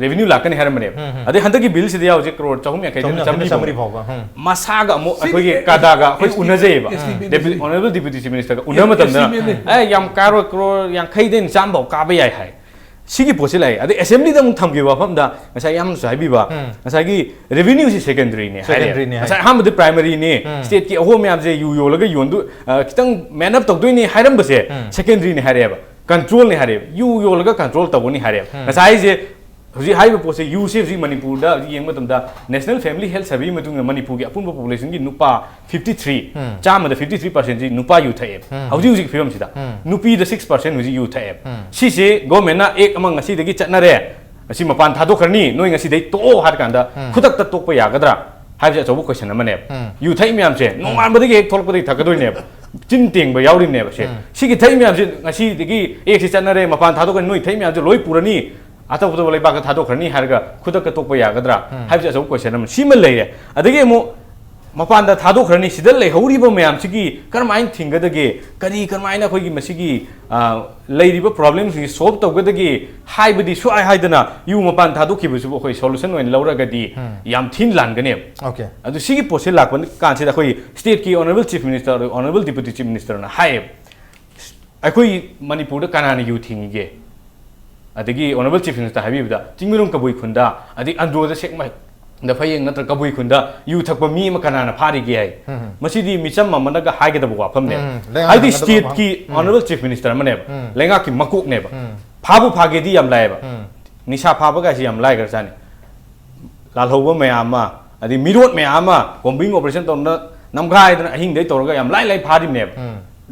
revenue lakani haramane ade handaki bill se dia hoje crore chahum ya kai samri bhawga masaga mo akoi CADA ga akoi unaje ba honorable deputy chief minister ga unama tamna yam karo crore yang khai den cham bau ka ba yai hai sigi posi lai ade assembly da mung thamgi ba pham da ngasai yam sai bi ba ngasai gi revenue si secondary ne ngasai ham de primary ne state ki aho me am je yu yo laga yondu kitang man up tok doi ni hairam ba se secondary ne hare ba control ne hare yu yo laga control taboni hare ngasai je Hoji hai po se you se ji Manipur da yeng matam da National Family Health Survey matung Manipur gi apun population gi nupa 53 chama da 53% ji nupa youth hai hoji hoji film sida nupi da 6% hoji youth hai si se government na ek amang asi da gi chatna re asi mapan thado kharni noi ngasi dai to har kan da khudak ta tok pa ya gadra hai ja chobu question amane youth hai myam se nongan ba gi ek tholok pa dai thakadoi ne chin teng ba yauri ne ba se si gi thai myam se ngasi da gi ek si chatna re mapan thado kan noi thai myam je loi purani atau betul boleh pakai thado kerni harga kuda ketuk paya kadra habis asal question am simal leh ya adagi mo mapan da thado kerni sidal leh hauri ba mayam sigi karmain thinga dagi kari karmaina khoi gi masigi leh riba problems gi solve tau gadagi hai badi su ai hai dana yu mapan thado ki bisu khoi solution oin laura gadi yam thin lan gane okay adu sigi pose lakpan kan se da khoi state ki honorable chief minister honorable deputy chief minister na hai akoi Manipur da kanani yu thingi adagi honorable chief minister habibda tingmirung kabui khunda adi andro da sekmai da phayeng natra kabui khunda yu thakpa mi ma kana na phari ge hai masidi micham mamana ga haige da wa pham ne ai di state ki honorable chief minister mane lenga ki makuk ne ba फाबु फागेदी यम लाइबा निशा फाबा का यम लाइ कर जाने लालहौबा मयाम अदि मिरोट मयाम bombing operation तौर नमगाई अहिंग दे तौर यम लाइ फारिमने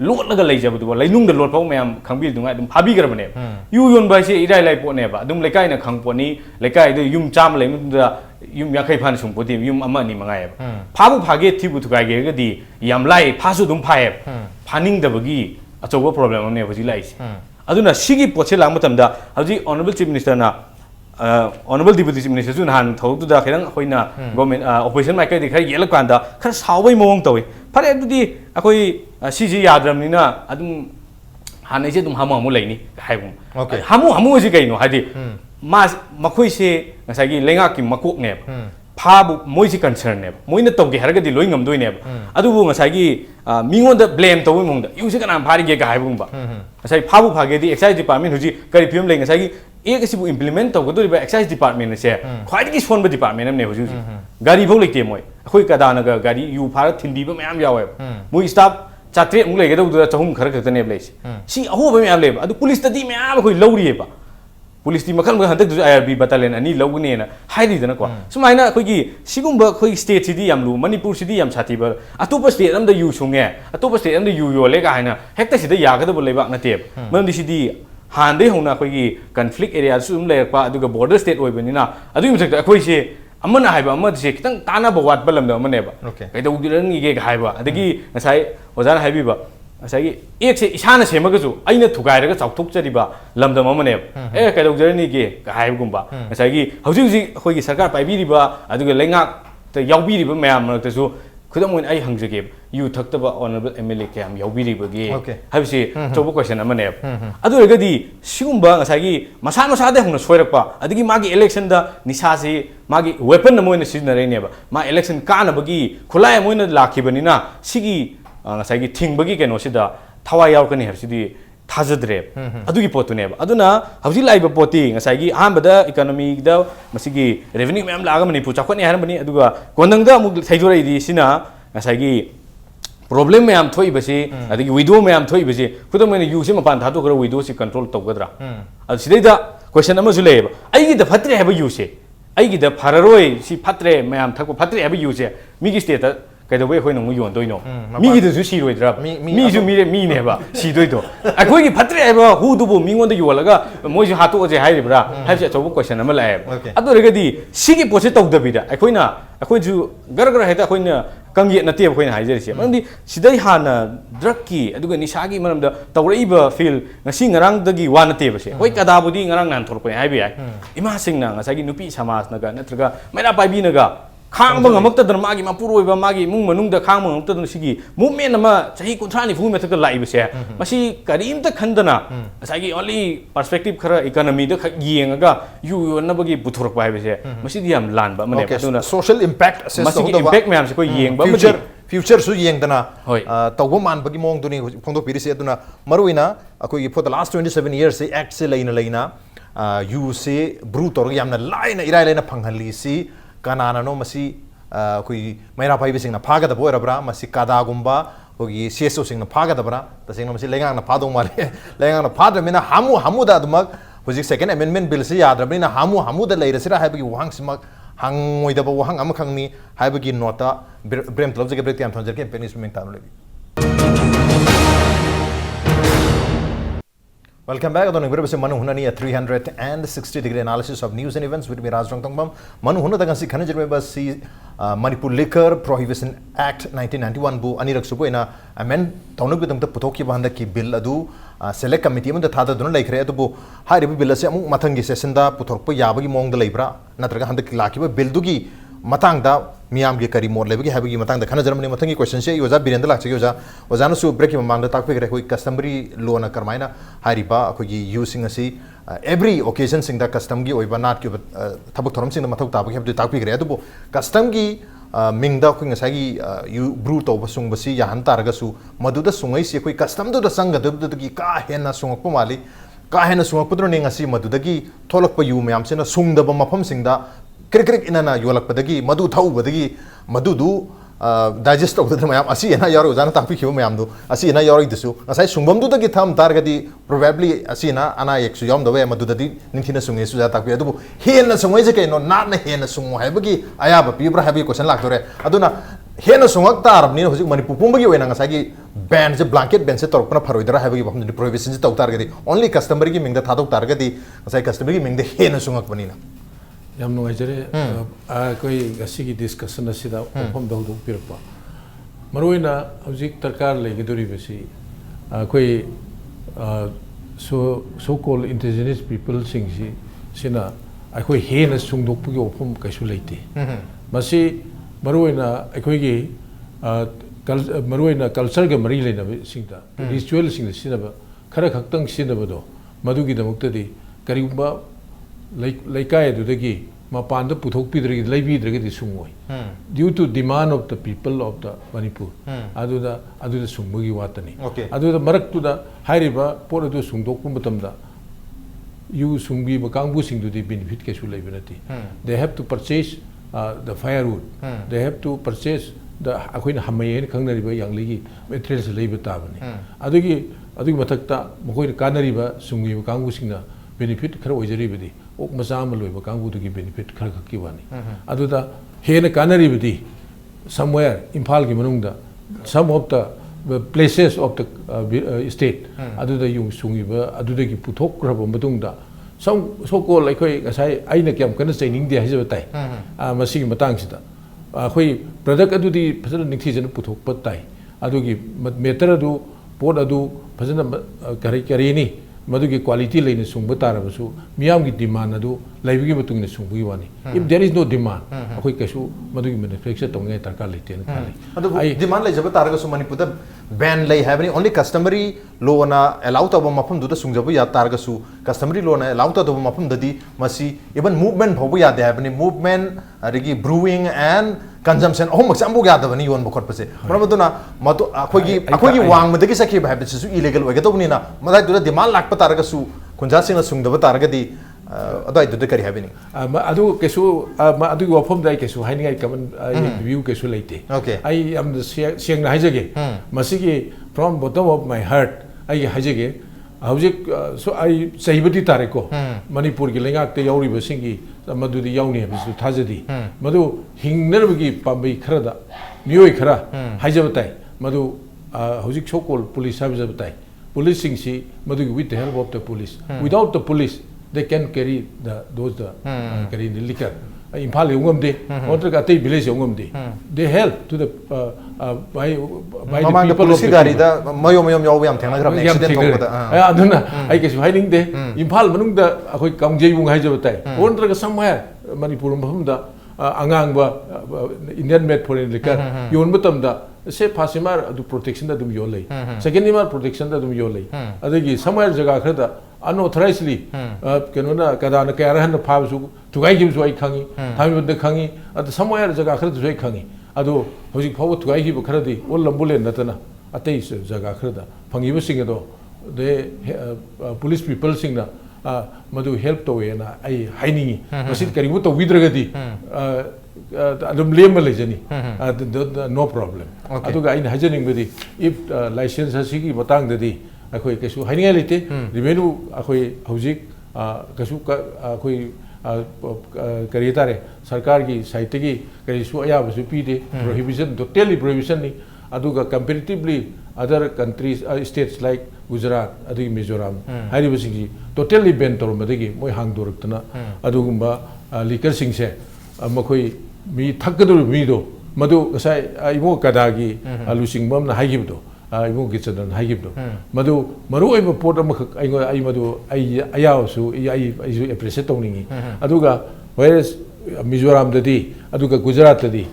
लोटलगा लेजबदुबो लैनुंग the लोटफाव मयाम खंगबी दुंगा दुम फाबीगरबने you योनबा से इराय लाइ पोनेबा दुम लेकाइना खंगपोनी लेकाइ दे युम चाम लैमुदा युम याखै फान सुंपोती युम अमा नि मंगायब फाबु फागे थिबु थुगाइगेगदी यम लाइ फासु दुम फायब फानिंग दबगी अचौबा प्रॉब्लम ने बजी लाइस अदुना सिगी पोचे लांग मतमदा हजि ऑनरेबल चीफ मिनिस्टर ना ऑनरेबल डिप्यूटी चीफ मिनिस्टर जु नहान थौदुदा खैरंग होइना गवर्नमेंट ऑपरेशन माइकै दि खै येलक कांदा खर सावबै मोंग तवे फरे अदुदि अखोइ सिजी याद्रमनिना अदुम हानैसे दुम हामु हामु लैनि हाइबु हामु हामु जि कैनो हादि मा मखोइसे ngसाइगी लेंगा कि मकोक ने फाबु मोइसि कंसर्न ने मोइना तौगे हरगदि लोइ ngमदोइ ने अदुबु ngसाइगी मिंगोंदा ब्लेम तौबै मोंगदा युसे कना फारिगे का हाइबुंबा ngसाइ फाबु फागेदि एक्साइज डिपार्टमेंट हुजि करि फिल्म ले ngसाइगी एक सिबु इम्प्लीमेंट तौगदोरिबा एक्साइज डिपार्टमेंट से ख्वाइदगी सोनबा डिपार्टमेंट ने हुजि गाड़ी भौ लेते मोइ अखोइ कदानगा गाड़ी यु फार थिनबीबा मयाम यावे मोइ स्टाफ चात्रे मुग लेगदौदुदा चहुम खर खतने लेसे सी अहोबा मयाम लेबा अदु पुलिस तदि मयाम अखोइ लौरिएबा पुलिस ती मखन हंतक आईआरबी बटालियन अनि लौगनेना हाइदना को सुमाइना अखोइगी सिगुंबा अखोइ स्टेट सिदी यामलु मणिपुर सिदी याम साथीबा अतोप स्टेट अमदा यु सुंगे अतोप स्टेट अमदा यु योले का हाइना हेक्ता सिदा यागदब लेबा नते मरमदि सिदी हानदे होना अखोइगी कन्फ्लिक्ट एरिया सुम लेरपा अदुगा बॉर्डर स्टेट ओइबनिना अदुइ मथक्ता अखोइसे अमना हाइबा अमदसे खितंग तानाबा वाटबा लमदा अमनेबा कैदौदिरनगी हाइबा अदगी ngसाइ ओजाना हाइबिबा ngसाइ एक से इसाना सेमगजु अइना थुगाइरगा चाउथोकचरिबा लमदम अमने ए कैदौजरनी गे हाइबगुंबा ngसाइगी हौजि हौजि अखोइगी सरकार पाइबिरिबा अदुगा लेंगा त याउबिरिबा मयाम मरक्तसु खुदम ओइन आई हंगजगे यु थक्तबा ऑनरेबल एमएलए क्याम याउबिरिबगे हाइबसे चौबो क्वेश्चन अमने अदुरगदी सिगुंबा ngसाइगी मसा मसादे हंगना सोइरकपा अदगी मागी इलेक्शन दा निसासे मागी वेपन मोइना सिजनरेनेबा मा इलेक्शन कानबगी खुलाय मोइना लाखिबनिना सिगी ngसाइगी थिंगबगी केनोसिदा थवा यावकनी हबसिदी थाजद्रे अदुगी पोतुनेबा अदुना हबजि लाइबा पोती ngसाइगी आहामबदा इकोनॉमी दा मसिगी रेवेन्यू मैम लागा मणिपुर चाखोने हारबनी अदुगा कोनंगदा अमुक थैदोरैदी सिना ngसाइगी problem ma'am थोइबसे अदगी window ma'am थोइबसे खुदमैना use मपान थातो खर विडो से कंट्रोल तौगद्रा अद सिदैदा क्वेश्चन अमजु लेबा अइगी द फत्रे हैबा युसे अइगी द फररोय सि फत्रे मैम थको फत्रे हैबा युसे मिगी स्टेट कैदबे होइनो मु योनदोइनो मिगिदसु सिरोइद्रा मिजु मिरे मिनेबा सिदोइदो अखोइगी फत्रे हैबा हुदुबु मिंगोंदा योलगा मोइजु हातोजे हाइरिब्रा हाइबसे अचौबो क्वेश्चन अमा लाए अदुरगदी सिगी पोसे तौदबिदा अखोइना अखोइजु गरगर हेता अखोइना कंगे नते अखोइना हाइजरिसे मरमदि सिदै हाना ड्रगकी अदुगा निसागी मरमदा तौरइबा feel ngasi ngarangdagi wa natebase hoi kadabudi ngarang nan thorpoi haibi ai ima singna ngasagi nupi samaj naga natraga maira paibi naga खांग ngमक्तदन मागी मपुरोइबा मागी मुंग मनुंगदा खांग ngमक्तदन सिगी मूवमेंट अमा चाही 30 मेथक लाइबसे मसी करीमता खंदना सागी ओनली पर्सपेक्टिव खरा इकोनॉमी द येंगा यु योनबगी पुथुरक पाइबसे मसी दियाम लानबा मने अदुना सोशल इम्पैक्ट असेस मसी इम्पैक्ट मैम से कोई येंबा future सु येंगदना तौबो मानबगी मोंगदुनी फोंदो पिरिसे अदुना मरुइना अकोई फॉर द लास्ट 27 इयर्स से एक्ट से लेना यु से ब्रू तोर यामना लाइना इराय लेना फंगहली सी कानानो मसी कोई मैरा पाइबे सिंगना फागद बोरब्रा मसी कादागुंबा होगी सीएसओ सिंगना फागदब्रा तसिंगना मसी लेंगांगना फादो माले लेंगांगना फाद्रमिना हामुदा दुमक हुजिक सेकेंड अमेंडमेंट बिल से याद्रबनिना हामुदा लेरसिरा हाइबगी वहांग सिमक हांगोइदबा वहांग अमखंगनी हाइबगी नोटा ब्रेम तलबजगे ब्रेक याम थंजर के पेनिस मिंग तानो लेबी Welcome back. Adon nagbirbase Manung Hutna ni a 360-degree analysis of news and events with me Raj Nongthombam. Manung Hutna dangan si khanajir me bas si Manipur Liquor Prohibition Act 1991 bu anirak subo ina amend taunuk bidang ta puthok ki bahanda ki bill adu select committee amda thada dun laikre adu bu hairi bill ase amuk mathangi session da puthok pa yabagi mong da laibra natraga handa ki laki ba bill du gi matang da मियाम के करी मोर लेबगी हाबगी Matang the खना Germany Matangi question से योजा बिरेंद्र लाक्से योजा वजानो सु break मांग the ताकपे करे कोई customary लोन करमाइना हारिबा अखोगी यूसिंग असी एवरी ओकेजन सिंग द कस्टम की ओइबा नाट की थबक थरम सिंग द मथौ ताबगी हबदु ताकपे करे अदुबो कस्टम की मिंग द कोई ngसागी यू ब्रू तो बसुंग बसी या हन तारगसु मदुद सुंगै से कोई कस्टम दु द संग दु का हेना सुंगप माली का हेना सुंगप दुर ने ngasi मदुदगी थोलक प यू म्याम सेना सुंगदब मफम सिंग दा क्रिक क्रिक इनना योलक पदगी मधु थाउ बदगी मधुदु digest of the Mayam, Asi and Yorozana Tapi Mayamdo, Asi and Yoridisu, as I Sumbam to the Gitam Targadi, probably Asina, and I exuyam the way Madudi, Nintina Sungisu Atapiadu, he and some ways again, not Hen Sumo Habagi, I have a people have a question like Aduna. Hena sungak tar ni hosik Manipur pumagi wenang asagi ban je blanket ban se torpana pharoidara habagi bapam ni prohibition je tok targadi only customer gi mingda thadok targadi asai customer gi mingda hena sungak banina yam no ajare a koi asigi discussion asida opam da huduk pirpa maroina hosik tarkar legi dori besi koi so called indigenous people singsi sina a koi hena sungdok pugi opam kaisu leite masi maruina akoigi maruina culture ga mari leina singta ritual sing sinaba khara khaktang sinabado madugi damuktadi karigumba laikai adudagi mapanda puthok pidrigi laibidrigi sungoi due to demand of the people of the Manipur aduda sungmugi watani aduda maraktuda hairiba poradu sungdok matamda you sungbi bakangbu singdudi benefit kesu laibinati they have to purchase the firewood. They have to purchase the Aquin Hamayan Kanariba young lady materials labor tabani. Adigi Matakta, Mokoi Kanariba, Sungi Kangusina, benefit Karawajari, Oak Mazamal, Kangu to give benefit Karakakiwani. Aduda, Hena Kanaribidi, somewhere in Palgimanunda, some of the places of the state, Aduda Yung Sungiba, Adudaki Putok Rabambatunda. Some so-called like I am going to say India has a tie. Masing Matangsita. Product adu the President Ningthoujam Biren Adugi Meteradu, Port Adu, President Karikarini, Madugi quality lane Sumbatarabasu, Miamgi demand adu, Living between the Sumbuani. If there is no demand, a quick issue, Madugi manufacture Tonga Tarkaliti and demand like Jabataraga Manipur ban lay having only customary loan allowed of Mapum to the Sungjabuya Targasu, customary loan allowed of Mapum Dadi, Masi, even movement Hobuya, they have any movement, brewing and consumption. Oh, Maxambuga, the Vanion Bokorpase. Ramaduna, Mato Akogi Wang, the Gisaki habits is illegal. We get Unina, Mother to the demand like Patargasu, Kunjasina Sungdabatargadi. Ada itu dekari habini. Adu kesu, adu wapom dai kesu. Hai ni ai kaman view kesu leite. Okay. I am the siang na hajage. Masigi from bottom of my heart. I hajage. Hujik so I sahibati tareko. Manipur ki lengak te yauri basingi. Madu di yauni habisu thajadi. Madu hingner bagi pambai kharada. Mioi khara. Hajabatai. Madu hujik chokol police habisabatai. Police singsi madu with the help of the police. Without the police. They can carry carry the liquor. In Pali Ungumde, or the Gate village Ungumde. They help to the by the people of the Mayo Telegram accident. I guess hiding there. In Palmanung the Kamjay Hajabatai. Wonder somewhere Manipurum the Angangba Indian made for liquor. You on the say Pasimar to protection that dum yole. Second protection that dum yole. Adagi somewhere Jagakrada. Unauthorizedly, Canona, CADA, Karahan, the Pavsu, to I give Zoy Kangi, time with the Kangi, at somewhere Zagakra Zoy Kangi, Ado, Hosing Power to I give a Kradi, all Lambule Natana, a taste Zagakrada, Pangiva Singado, the police people sing Madu helped away and I hiding, Masit Kaributa Widragadi, Adam Lemalajani, no problem. Aduga in Hajaning with it, if license has Siki Batang the day. Akoi kesu haingalite revenue akoi hojik kesu akoi karitare sarkar gi site gi kesu aya basu pide prohibition totally prohibition ni aduga comparatively other countries states like Gujarat adu Mizoram hari basigi totally ban tor madagi moi hang dorktana adugumba liquor singse makoi mi thakkadur mi do madu sai imo kadagi alusingmam na haigibdo Ibu Geetchandra Mangang Madu Maru eba port I Madu Ayasu I appreciate Toningi Aduga whereas Mizoram the day Aduga Gujarat the day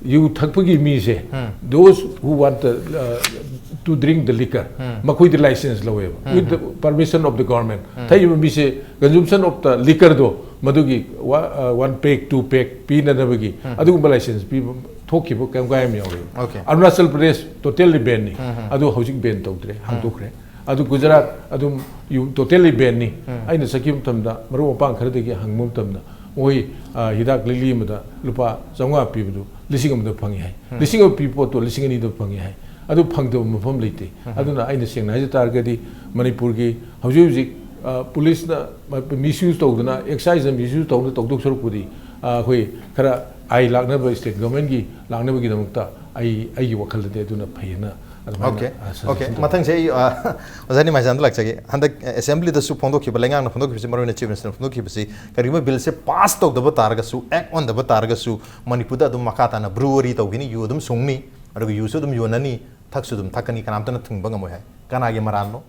you Takpugi Mise those who want to drink the liquor Makui the license lower with the permission of the government Tayu Mise consumption of the liquor do Madugi 1 pack 2 pack Pina Nabagi Adugumba license people talk about okay. Arunachal Pradesh totally ban adu housing ban tawdre hangdokre adu Gujarat adu you totally ban ni aina sakim tamda maru pang khardegi hangmum tamda oi hidak lili mada lupa zonga pi bu lising amda phangi hai lising of pi pot to lising ani do phangi hai adu phangdo mafam leite aduna aina sengna haja targadi manipur gi hauji police na misuse tawduna excise misuse tawna tawdok sorok pudi khoi khara ai lakna ba state government gi lakna ba gi damukta ai wakhal de aduna phayna okay okay mathang sei ozani mai jan lak chagi handak assembly da su phondo ki balengang na phondo ki se marone chief minister phondo ki bisi karima bill se pass tok da targa su act on da targa su manipur da dum makata na brewery tawgini yu dum sungni adugo yu su dum yonani thak su dum thakani kanam ta thung bangam hai kana ge maran no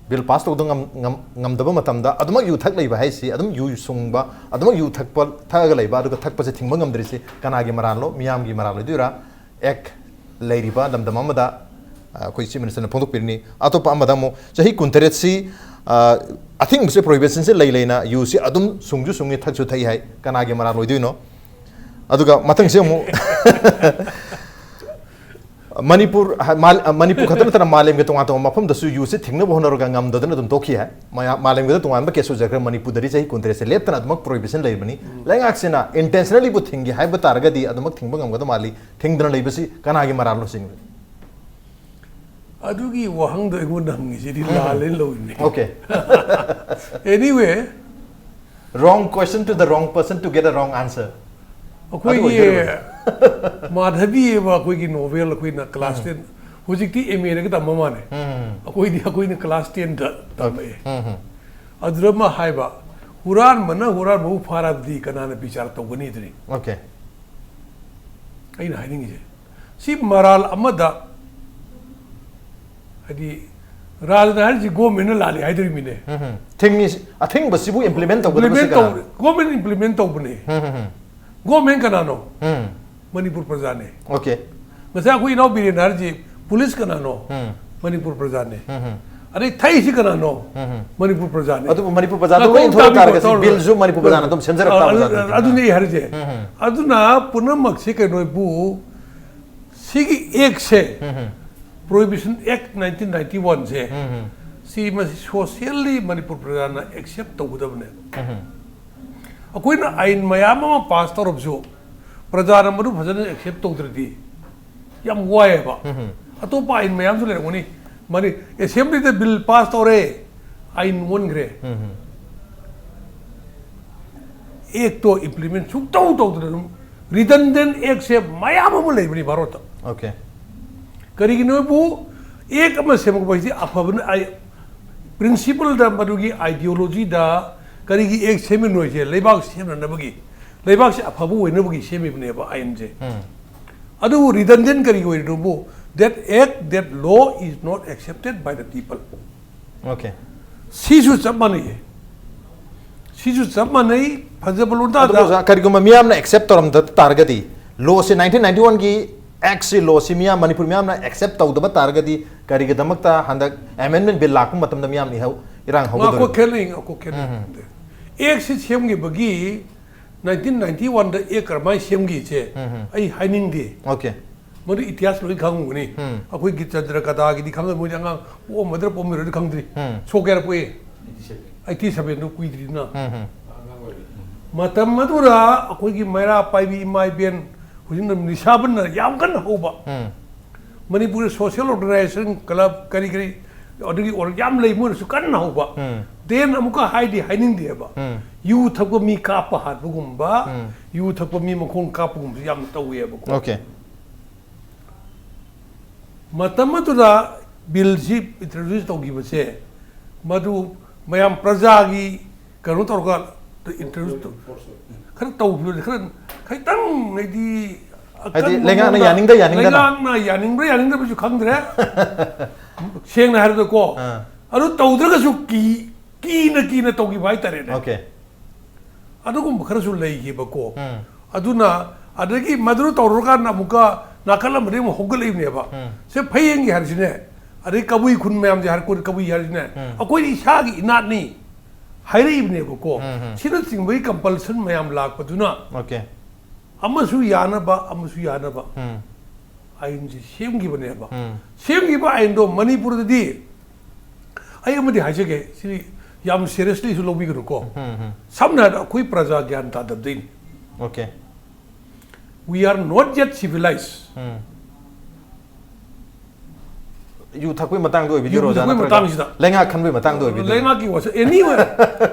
bill pass tok ngam da matam da aduma yu thak leiba hai si adum yu sungba aduma yu thak pa thaga leiba adugo thak pa se thing bangam dri si kana ge maran lo miyam gi maran lo dura act Ladiba, the Mamada, Quisimus and Pondopini, Atopa Madamo, so he couldn't see. I think Mr. Prohibition, Laylena, you see Adum Sungu Sungi Tachu Tai, Kanagi Marano, do you know? Aduga Matangsemo Manipur, Manipur Katana Malim Gatomato Mapum, the Su use it, Tingo Honorangam, doesn't Toki, Malim Gatoan, Caso Manipur, there is a country, left and Admok Prohibition Labani, Langaxina, intentionally put Tingi, Hybatarga, the Adamok Timbang with the Mali, Tingdon Labacy, Kanagi Marano sing. Adugi Wahang the Gundam is it Lalo. Okay. Anyway, wrong question to the wrong person to get a wrong answer. Madhavi eva koi novel koi na class 10 hujikti MA ne ka mamane koi na class 10 da tabe adrama haiba huran bu fara di kana na bichar to gani dri okay ai na hainin je si maral amada adi rajnar ji go min la li haidri mine thing is I think basibu implement to government implement to bune government kana no Manipur Prajane. Okay. Masa koi no Biren ji police kana no Manipur Prajane. Are Thai si kana no Manipur Prajane. Adu Manipur Prajane ko intho targa bill zo Manipur Prajane tum sensor ta. Adu nei harje. Adu na punam se ke no bu sigi ek se Prohibition Act 1991 se si mas socially Manipur Prajana accept to budabne. Akoi na ain mayama pass tor objo Praja Madu Fazan accept Togridi. Yam Wayaba. Atopa in Mayam Sulani. Money assembly the bill passed or a in one grey. Egg to implement took out of the room. Redundant except Mayama Labri Barota. Okay. Kariginobu, Ekamasem I principle the Madugi ideology da Karigi egg seminoje, Labak Sem and Nabagi. Lebak se apabu enubugi shemi neba INJ. Adu redundant kari go idubu that act that law is not accepted by the people. Okay. Sisu samani. Sisu samani possible uda. Kari go miyam na accept oram that targeti. Law se 1991 ki act se law se miyam Manipur miyam na accept tau daba targeti kari ke damakta handak amendment bill lakum matam da miyam ni hau irang hau. Ako keling. Act se shemgi bagi 1991 da ek ramai semgi che ai haining de okay modi itias loi khang ni akoi Geetchandra CADA gi di khang mo jang o madra pom ro khang dri so ger poi 87 no kui dri na matam madura akoi gi maira pai bi mai ben hujin nisaban na yam kan ho ba Manipur social organization club kari odigi or yam lei mo su kan ho ba then amuka haidi haining de ba you thakwa mi ka pa hat bugum ba you thakwa mi makon ka pugum yam tawe ba okay matam da bill si introduce to gi ba se madu mayam praja gi kanu tor ka introduce to khan to bi khan khai tang nei di lenga na yaning da yaning da bi khang dre seng na har da ko aru to dra ga su ki na to gi bai tare ne okay adugo kharasu lei gi ba ko aduna adagi madru to ka na muka nakala mre mo hogal ibne ba se phayeng gi har sine are kabui khun mayam ji har ko kabui har sine akoi isa gi inat ni haire ibne ko sina singbai compulsion mayam lak paduna okay amasu yana ba ain ji sem gi bane ba sem gi ba ain do Manipur di ai amadi haje ge si yam seriously su lobi gru ko samna akhui praja gyan ta dabdin okay we are not yet civilized you thakwi matang do video You thakwi matang sida. lenga khanwi matang do video lenga ki was anywhere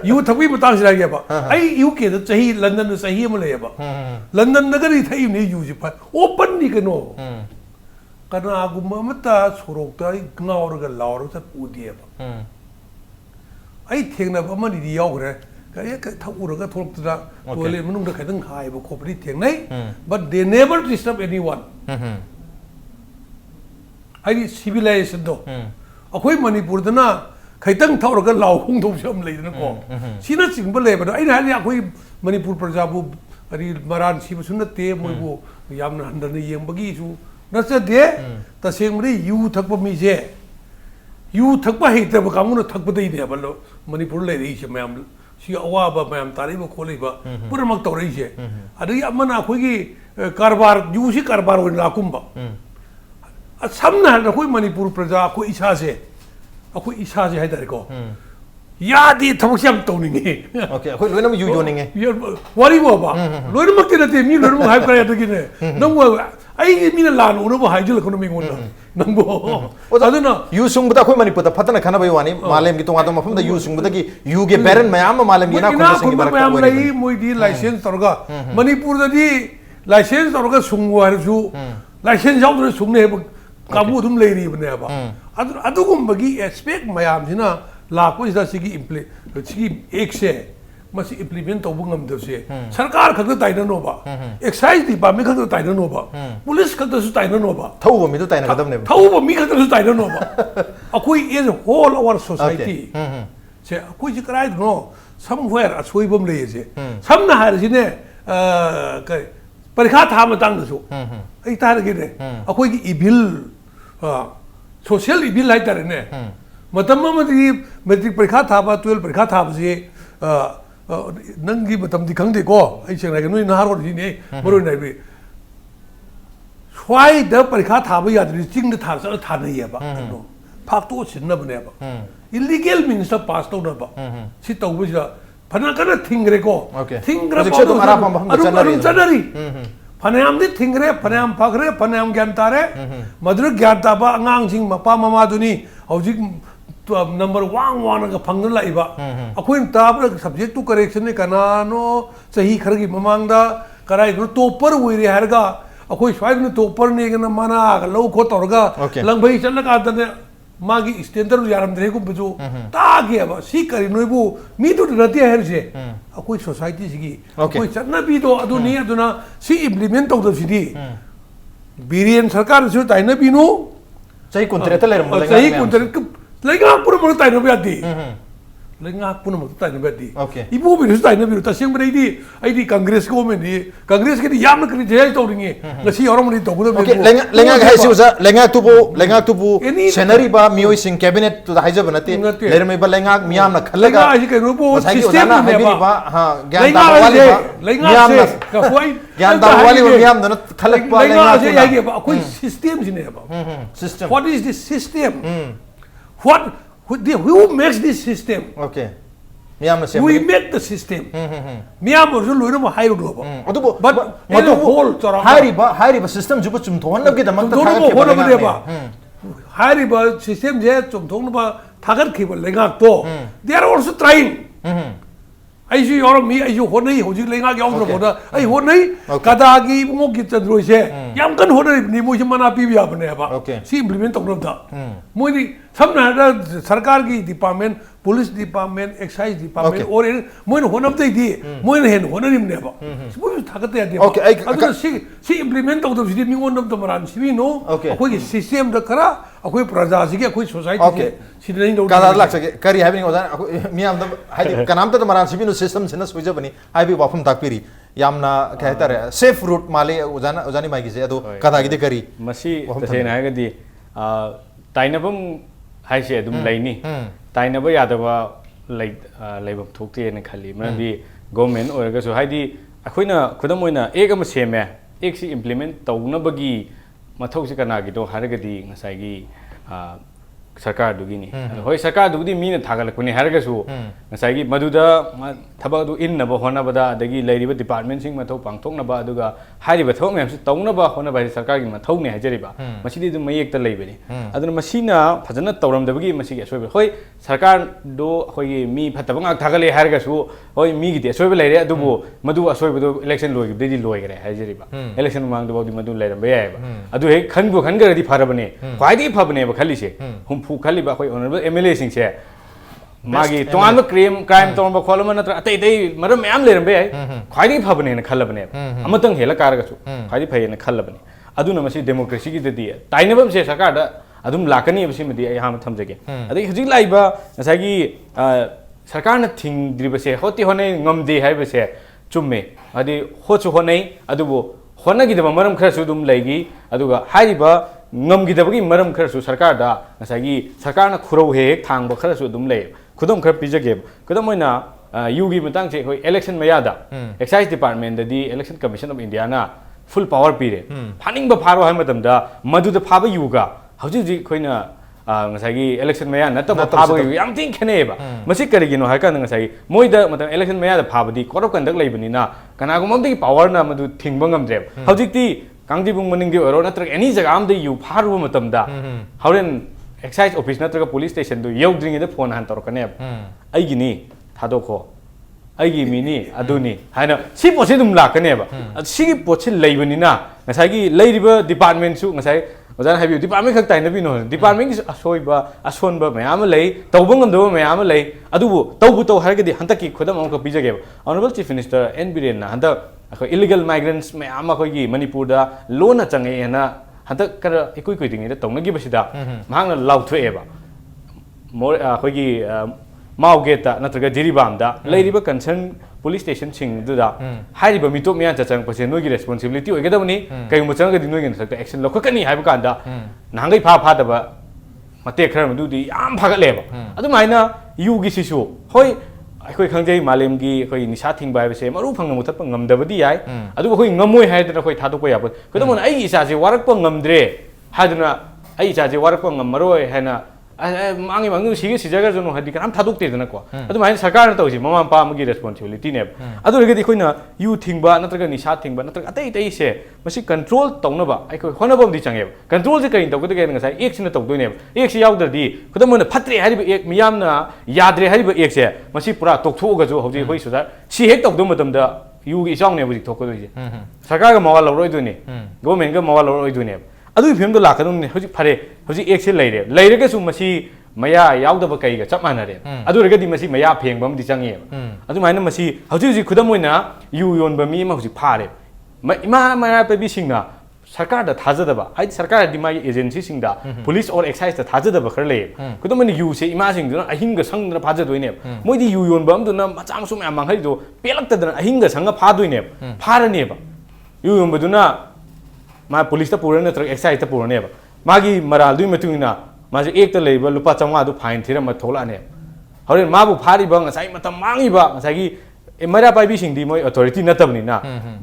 you thakwi matang sida ge ba ai UK da chahi London da chahi am le ba London nagari thai ni you ji pa open ni kano kana gumma mata sorok ta ngaur ga laur ta pudi ba ai thengna ba mani di yaw gre ka ye ka thau ga thok ta toilet manung da khaidang hai ba khopri thengnai but they never disturb anyone ai civilization do akoi Manipur da na khaitang thau ga law khung thom sam le na ko sina ching ba le ba ai na akoi Manipur praja bu ari maran si sun te moi bu yam na handar ni yeng bagi su na se de ta seng mri yu thak pa mi je yu thak pa he te ba kamu na thak pa dei de ba lo Manipur le ri se mayam si awa ba mayam tari ba khole ba pura mak taw ri se adi amana khoi gi karbar yu si karbar wen la kum ba samna na khoi Manipur praja ko isa se hai da ko ya di thak siam taw ni nge okay khoi loina yu yo ninge wari bo ba loina mak te na te mi loina mak hai kra ya to gi ne nang wa ai mi na la no no ba hai jul ko no mi ngon nang bo aduna yu sung buta khoi Manipur da phatana khana bai wani malem gi tonga to mafam da yu sung buta gi yu ge parent mayam malem gi na khon sing gi barak mayam lai moi di license torga Manipur da di license torga sung wa ju license jaw do sung ne kabu dum lei ri bne ba adu gum bagi expect mayam sina la ko is da sigi ek se masi implement to bungam de se sarkar khak tai na no ba excise department khak tai na no ba police khak su tai na no ba thau ba mi to tai na kadam ne thau ba mi khak su tai na no ba akoi is whole our society se akoi ji krai no somewhere a soi bom le se samna har ji ne kai parikha tha ma tang su ai ta ge ne akoi gi ibil social ibil lai tar ne matam ma di metric parikha tha ba 12 parikha tha ba je nanggi matam di khang de ko ai chang ra noi na har ro ji ne moro nai bi swai da parikha tha ba ya di ching da tha sa tha na ye ba no phak to chin na ba ne ba illegal means da pass to na ba si to bu ja phana kana thingre ko thingre ko to ara pam bham chanari phanayam di thingre phanayam phakre phanayam gyan tare madru gyan ta ba angang jing mapa mama duni hojik number 1 ga phangna lai ba akhoin ta ba subject to correction ne kana no sahi khargi mamang da karai no topper oi re har ga akhoi swai no topper ne ga mana ga lo kho tor ga lang bhai chan ka da ne magi standard yaram dre ko bujo ta ge ba si kari noi bu mi du rati her je akoi society sigi akoi channa bi do adu ni aduna si implement to si di Biren sarkar su tai na bi no sai kuntre ta ler mo sai kuntre lenga pura mo tai no bi adi lenga pura mo tai no bi adi ibu bi su tai no bi ta sing bre di ai di congress ko men di congress ke di yam na kri je to ringe la si orom ni to bu lenga ga si usa lenga tu bu scenery ba mioi sing cabinet to haija banate ler me ba lenga miyam na khalega lenga ai ke no bu system ne ba ha gyan ta wali ba miyam na ka hoi gyan ta wali ba miyam na khalag ba lenga je ai ke ba koi system ji ne ba system what is this system who makes this system okay miyam na we make the system miyam or lo no hai ro ba adu but matu whole chara hari ba system ju chum thon na ge da mak ta thak ba hari ba system je chum thong ba thagar khi ba lenga to they are also trying ai ju yor mi ai ju honai hoji lenga ge ong ro ba ai honai kada gi mo gi chandro se yam kan honai ni mo mana pi ya bane ba si implement to da mo ni samna sarkar gi department police department excise department or mo ni honam dei di mo ni hen honari ne ba mo thagat ya de okay adu si implement to si ni on to maran si no akoi gi system da kara akoi praja si gi akoi society okay si nei do kada lak sake kari having odan miyam da hai kanam ta maran si no system sina suja bani ai bi wafum takpiri yamna kya heta re safe route male ujani mai gi se ado kada gi de kari masi tase na ga di tainabam hai se dum laini tainaba yadaba laibam thokte ne khali man di government or ga so hai di akhoina khudam oina ek am seme ek si implement tauna bagi mathau si kana gi do har ga di ngasai gi सरकार दुगिनी होय सरकार दुगदी Meena थागलकनी हारगसु ngasai maduda thabak du in naba hona bada adagi lairiba department sing mathau pangthok naba aduga hairiba thok mem su tawna ba hona ba sarkar gi mathau ne hajariba masidi du mayek ta leibani aduna masina phajana tawram dabagi masigi asoiba hoi sarkar do hoi mi phatabang ak thagale hargasu hoi mi gi de asoiba leire adubu madu asoiba du election loi gi de loi gare hajariba election mang du bodi madu leiram ba yaiba adu he khanbu khangari pharabane khwaidi phabane ba khali se hum phu khali ba hoi honorable MLA sing se मागी तोंगान crime तोंब खोलम नत्र अतै तै मरम ma'am लेरम बे ख्वाइदि फबने न खल्लबने अमतंग हेला कारगसु ख्वाइदि fan खल्लबने अदुना मसी democracy की ददी ताइनबम से सरकार दा अदुम लाकनी बसी मदि यहां थमजगे अदि हजि लाइबा नसागी सरकार न थिंग्द्रिबसे होति होने ngमदे हाइबसे चुम्मे अदि होचु होनै अदुबो होनगिदब मरम खरसु दुम लैगी अदुगा हाइबा ngमगिदबगी मरम खरसु सरकार दा नसागी सरकार न खुरौ हे थांग खरसु दुम लै खुदम खर पिजगे खुदम मोइना युगी मतंग से होय इलेक्शन मयादा एक्साइज डिपार्टमेंट ददी इलेक्शन कमीशन ऑफ इंडिया ना फुल पावर पीरे फानिंग फारो हाय मतम दा मदु द फाबा युगा हजि जि खोइना ngasagi election maya nataba phaba yam tin kheneba masi karigino haka ngasagi moida matam election maya da phabadi corrupt conduct leibani na kana gumamdi power na madu thingba ngamdre hojikti kangdi bung maning di oro natra any jaga am de yu pharu matam da hauren excise office natra police station du yodring de phone han tor kane ai gini thadokho ai gi mini aduni haina si posi dum la kane ba si pochi leibani na ngasagi leiriba department su ngasai ओजान हाइबि department खक ताइन बिनो department की असोइबा असोनबा मयाम लै तौबंग गमदो मयाम लै अदुबो तौबु तौ हारगदि हंतकी खुदम अमक पिजगे honourable chief minister N Biren ना हंत अखो इलीगल माइग्रेंट्स मयाम अखोगी मणिपुर दा लोना चंगे ना हंत कर इकुइ कुइदिंग दा तौनगी बसिदा मांगना लाउथ्वेबा मोर अखोगी माउगेता नत्रगा जिरिबामदा लैरिबा concern police station sing duda hairiba mitok mya chachang pase nogi responsibility oigedabani kaiyum chang ga dinoi gen sakta action lokhakani haiba kanda nangai pha pha daba mate khar madu di yam phagaleba adu maina yu gi sisu hoi akhoi khangjai malem gi khoi nisa thingba ba se maru phang muthap ngamdabadi yai adu khoi ngamoi haidra khoi thadok pa yaba kodamon ai isa je warak pa ngamdre haduna ai isa je warak pa ngammaroi haina मांगी मांगी सिगे सिजागर जनो हदि काम थादुक तेदना को अदु mine सरकार न तौसि mama पा मगी responsibility ने अदु रेगदि खोइना यु थिंगबा नत्रगा निसा थिंगबा नत्रगा अतै तै से मसि कंट्रोल तौनबा आइखो होनबम दि चंगे कंट्रोल जे कइन तौगदि गेन ngसा एक सिन तौदोइने एक सि यावदरदि खुदमन फत्रे हारिबा एक मियामना याद्रे हारिबा एक से मसि पुरा तोकथोगा जो हौजि होइ सुदा सि हेक तौदो मतमदा यु gi इचांग ने बुजि थोकदोइ सरकार गा मवा लौरोइ दुनि गवर्नमेंट गा मवा लौरोइ दुनि अदु फिल्म दो लाखदुन हजि फरे हजि एक से लैरे लैरगसु मसि मया यावदब कईगा चप मानरे अदु रगदि मसि मया फेंगबम दि चंगे अदु माइना मसि हजि हजि खुदम होइना यु योनबा मी मा हजि फारे इमा मया पे बि सिंगना सरकार दा थाजदबा हाइ सरकार दि माइ एजेंसी सिंगदा पुलिस और एक्साइज दा थाजदबा खर ले खुदम नि यु से इमा सिंगदुना अहिंग संगदना फाजदोइने मोइदि यु योनबम दुना मचा मसु म्या मांगहै दो पेलक्तदना अहिंग संग फादोइने फारनेबा यु योनबदुना मा पुलिस ता पुरन नत्र एक्साइज ता पुरनेबा मागी मराल दुइ मतुइना माजे एक त लेबा लुपा 500 दु फाइन थिरम थोलाने हरेन माबु फारिबा ngasai matam mangiba ngasai मरा पाइबी सिंगदी मोय अथॉरिटी नतबनिना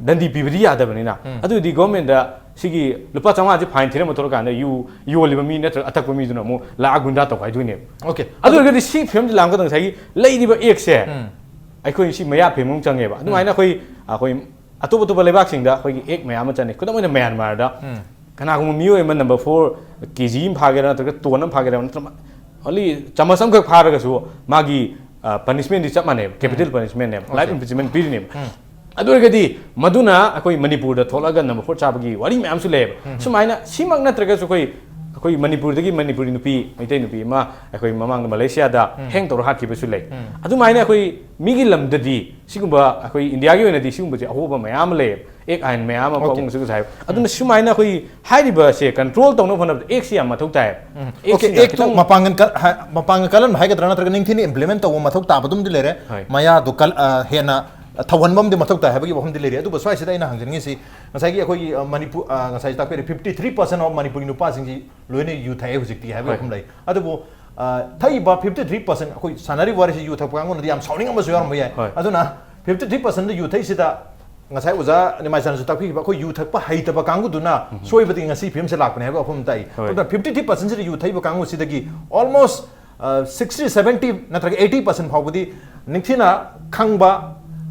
दंदी पिबरी यादबनिना अदु दि गवर्नमेंट दा सिगी लुपा 500 जे फाइन थिरम थोर कान यु योलिबा मी नत्र अतक मी दुना मु ला गुंडा तो खाइदुने ओके अदु गदि सि फेम लांग गदं सागी लेदिबा एक से आइखोइ सि मया फेमुंग चंगेबा अदु माइना खोइ आखोइ अतोप अतोप लेबाक सिंगदा खोइ एक मया चने खुदमोइना म्यांमार दा कनागुम मियो एम नंबर 4 केजी फागेरा नत्र तोन फागेरा नत्र ओनली चमसम खक फारगसु मागी पनिशमेंट दि चप माने कैपिटल पनिशमेंट ने लाइफ इम्प्रिजनमेंट पीरिने अदुरगदि मदुना अकोइ मणिपुर दा थोलगा नंबर 4 चाबगी वारी म्याम सु लेब सुमाइना सिमक नत्रगसु कोइ मणिपुर दगी मणिपुरी नुपी मैतै नुपी मा अकोइ ममांग मलेशिया दा हेंग तोर हात किबसु ले अदु माइना अकोइ मिगी लमददी सिगुबा अकोइ इंडिया गी ओइनदी सिगुबजे अहोबा म्याम ले एक आइन म्याम अकोंग सुगु साइ अदुना सुमाइना अकोइ हाइरिबा से कंट्रोल तौनो फनब एक से मथौ ताय ओके एक तो मपांगन कलन हाइगद्रा नत्रग निंगथिनि इम्प्लीमेंट तौ मथौ ताबदुम दि लेरे माया दो कल हेना थवनबम दि मथौ ताय हाबगी बहम दि लेरे अदु बसवाइ सिदा इना हंजनगी सि ngसाigi अखोइ मणिपुर ngसाइ तापेरे 53% ऑफ मणिपुरी नुपा सिंगि लोइने यूथ है हुजिकति हाबे हम लै अदुबो थाइबा 53% अखोइ सानारि वारि से यूथ पांगन दि याम साउनिंग अमसु याम भय अदुना 53% यूथ है सिदा ngasai uza Nimaichand su takpi ba ko yu thak pa hai ta ba kangu duna soi bati ngasi film se lakne ha ba phum tai to 53% yu thai ba kangu sidagi almost 60-70 natraga 80% phawbudi ningthina khangba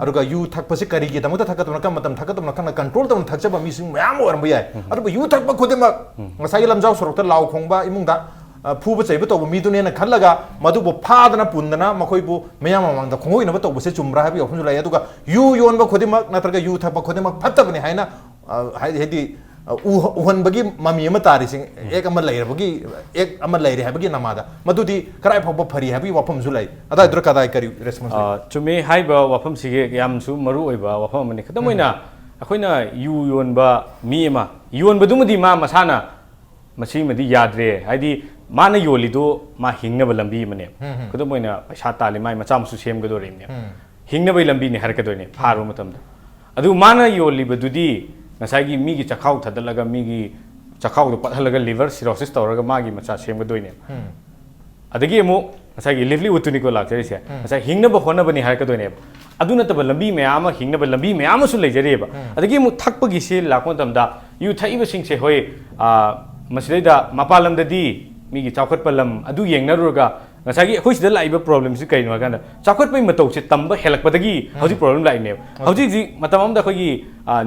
aruga yu thakpa se kari gi damuta thakatuna kam matam thakatuna kana control tawna thakchaba mi sing mayam oram yai aruba yu thakpa khudema ngasai lamjau sorokta law khongba imungda 푸바 ꯆꯩꯕ ꯇꯧꯕ ꯃꯤꯗꯨꯅꯦꯅ ꯈꯜꯂꯒ ꯃꯗꯨꯕꯨ ꯐꯥꯗꯅ ꯄꯨꯟꯗꯅ ꯃꯈꯣꯏꯕꯨ ꯃꯌꯥꯝ ꯃꯃꯥꯡꯗ ꯈꯣꯡꯒꯣꯏꯅꯕ ꯇꯧꯕꯁꯦ ꯆꯨꯝꯕ꯭ꯔꯥ ꯍꯥꯏꯕꯒꯤ ꯋꯥꯐꯝꯁꯨ ꯂꯩ ꯑꯗꯨꯒ ꯌꯨ ꯌꯣꯟꯕ ꯈꯨꯗꯤꯡꯃꯛ ꯅꯠꯇ꯭ꯔꯒ ꯌꯨ ꯊꯛꯄ ꯈꯨꯗꯤꯡꯃꯛ ꯐꯠꯇꯕꯅꯤ ꯍꯥꯏꯅ ꯍꯥꯏꯗꯤ ꯎꯍꯟꯕꯒꯤ ꯃꯃꯤ ꯑꯃ ꯇꯥꯔꯤꯁꯤꯡ ꯑꯦꯛ ꯑꯃ ꯂꯩꯔꯕꯒꯤ ꯑꯦꯛ ꯑꯃ ꯂꯩꯔꯦ ꯍꯥꯏꯕꯒꯤ ꯅꯃꯥꯗ ꯃꯗꯨꯗꯤ ꯀꯔꯥꯏ ꯐꯥꯎꯕ ꯐꯔꯤ ꯍꯥꯏꯕꯒꯤ ꯋꯥꯐꯝꯁꯨ ꯂꯩ ꯑꯗꯥꯏꯗꯨꯔ ꯀꯗꯥꯏ ꯀꯔꯤ ꯔꯦꯁꯄꯣꯟꯁ ꯆꯨꯝꯃꯤ ꯍꯥꯏꯕ ꯋꯥꯐꯝꯁꯤꯒꯤ ꯌꯥꯝꯁꯨ ꯃꯔꯨ ꯑꯣꯏꯕ ꯋꯥꯐꯝ ꯑꯃꯅꯤ ꯈꯨꯗꯝ ꯑꯣꯏꯅ ꯑꯩꯈꯣꯏꯅ ꯌꯨ ꯌꯣꯟꯕ ꯃꯤ ꯑꯃ ꯌꯣꯟꯕꯗꯨꯃꯗꯤ ꯃꯥ ꯃꯁꯥꯅ ꯃꯁꯤꯃꯗꯤ ꯌꯥꯗ꯭ꯔꯦ ꯍꯥꯏꯗꯤ ꯃꯥꯅ ꯌꯣꯜꯂꯤꯗꯣ ꯃꯥ ꯍꯤꯡꯅꯕ ꯂꯝꯕꯤ ꯑꯃꯅꯦ ꯈꯨꯗꯝ ꯑꯣꯏꯅ ꯄꯩꯁꯥ ꯇꯥꯜꯂꯤ ꯃꯥꯏ ꯃꯆꯥ ꯃꯁꯨ ꯁꯦꯝꯒꯗꯣꯔꯤꯕꯅꯦ ꯍꯤꯡꯅꯕꯒꯤ ꯂꯝꯕꯤꯅꯦ ꯍꯥꯏꯔꯛꯀꯗꯣꯏꯅꯦ ꯐꯥꯔꯨꯕ ꯃꯇꯝꯗ ꯑꯗꯨ ꯃꯥꯅ ꯌꯣꯜꯂꯤꯕꯗꯨꯗꯤ ꯉꯁꯥꯏꯒꯤ ꯃꯤꯒꯤ ꯆꯈꯥꯎ ꯊꯥꯗꯠꯂꯒ ꯃꯤꯒꯤ ꯆꯈꯥꯎꯗꯣ ꯄꯠꯍꯜꯂꯒ ꯂꯤꯚꯔ ꯁꯤꯔꯣꯁꯤꯁ ꯇꯧꯔꯒ ꯃꯥꯒꯤ ꯃꯆꯥ ꯁꯦꯝꯒꯗꯣꯏꯅꯦ ꯑꯗꯒꯤ ꯑꯃꯨꯛ ꯉꯁꯥꯏꯒꯤ ꯂꯤꯚꯂꯤꯋꯨꯗꯇꯨꯅꯤꯀꯣ ꯂꯥꯛꯆꯔꯤꯁꯦ ꯉꯁꯥꯏ ꯍꯤꯡꯅꯕ ꯍꯣꯠꯅꯕꯅꯤ ꯍꯥꯏꯔꯛꯀꯗꯣꯏꯅꯦꯕ ꯑꯗꯨ ꯅꯠꯇꯕ ꯂꯝꯕꯤ ꯃꯌꯥꯝ ꯑꯃ ꯍꯤꯡꯅꯕ ꯂꯝꯕꯤ ꯃꯌꯥꯝ ꯑꯃꯁꯨ ꯂꯩꯖꯔꯤꯑꯕ ꯑꯗꯒꯤ ꯑꯃꯨꯛ ꯊꯛꯄꯒꯤꯁꯤ ꯂꯥꯛꯄ ꯃꯇꯝꯗ ꯌꯨ ꯊꯛꯏꯕꯁꯤꯡꯁꯦ ꯍꯣꯏ ꯃꯁꯤꯗꯩꯗ ꯃꯄꯥꯟ ꯂꯝꯗꯗꯤ ꯃꯤꯒꯤ ꯆꯥꯎꯈꯠꯄ ꯂꯝ ꯑꯗꯨ ꯌꯦꯡꯅꯔꯨꯔꯒ ꯉꯁꯥꯏꯒꯤ ꯑꯩꯈꯣꯏ ꯁꯤꯗ ꯂꯥꯛꯏꯕ ꯄ꯭ꯔꯣꯕ꯭ꯂꯦꯝꯁꯤ ꯀꯩꯅꯣ ꯍꯥꯏꯀꯥꯟꯗ ꯆꯥꯎꯈꯠꯄꯒꯤ ꯃꯇꯧꯁꯦ ꯇꯝꯕ ꯍꯦꯜꯂꯛꯄꯗꯒꯤ ꯍꯧꯖꯤꯛ ꯄ꯭ꯔꯣꯕ꯭ꯂꯦꯝ ꯂꯥꯛꯏꯅꯦꯕ ꯍꯧꯖꯤꯛ ꯃꯇꯝ ꯑꯃꯗ ꯑꯩꯈꯣꯏꯒꯤ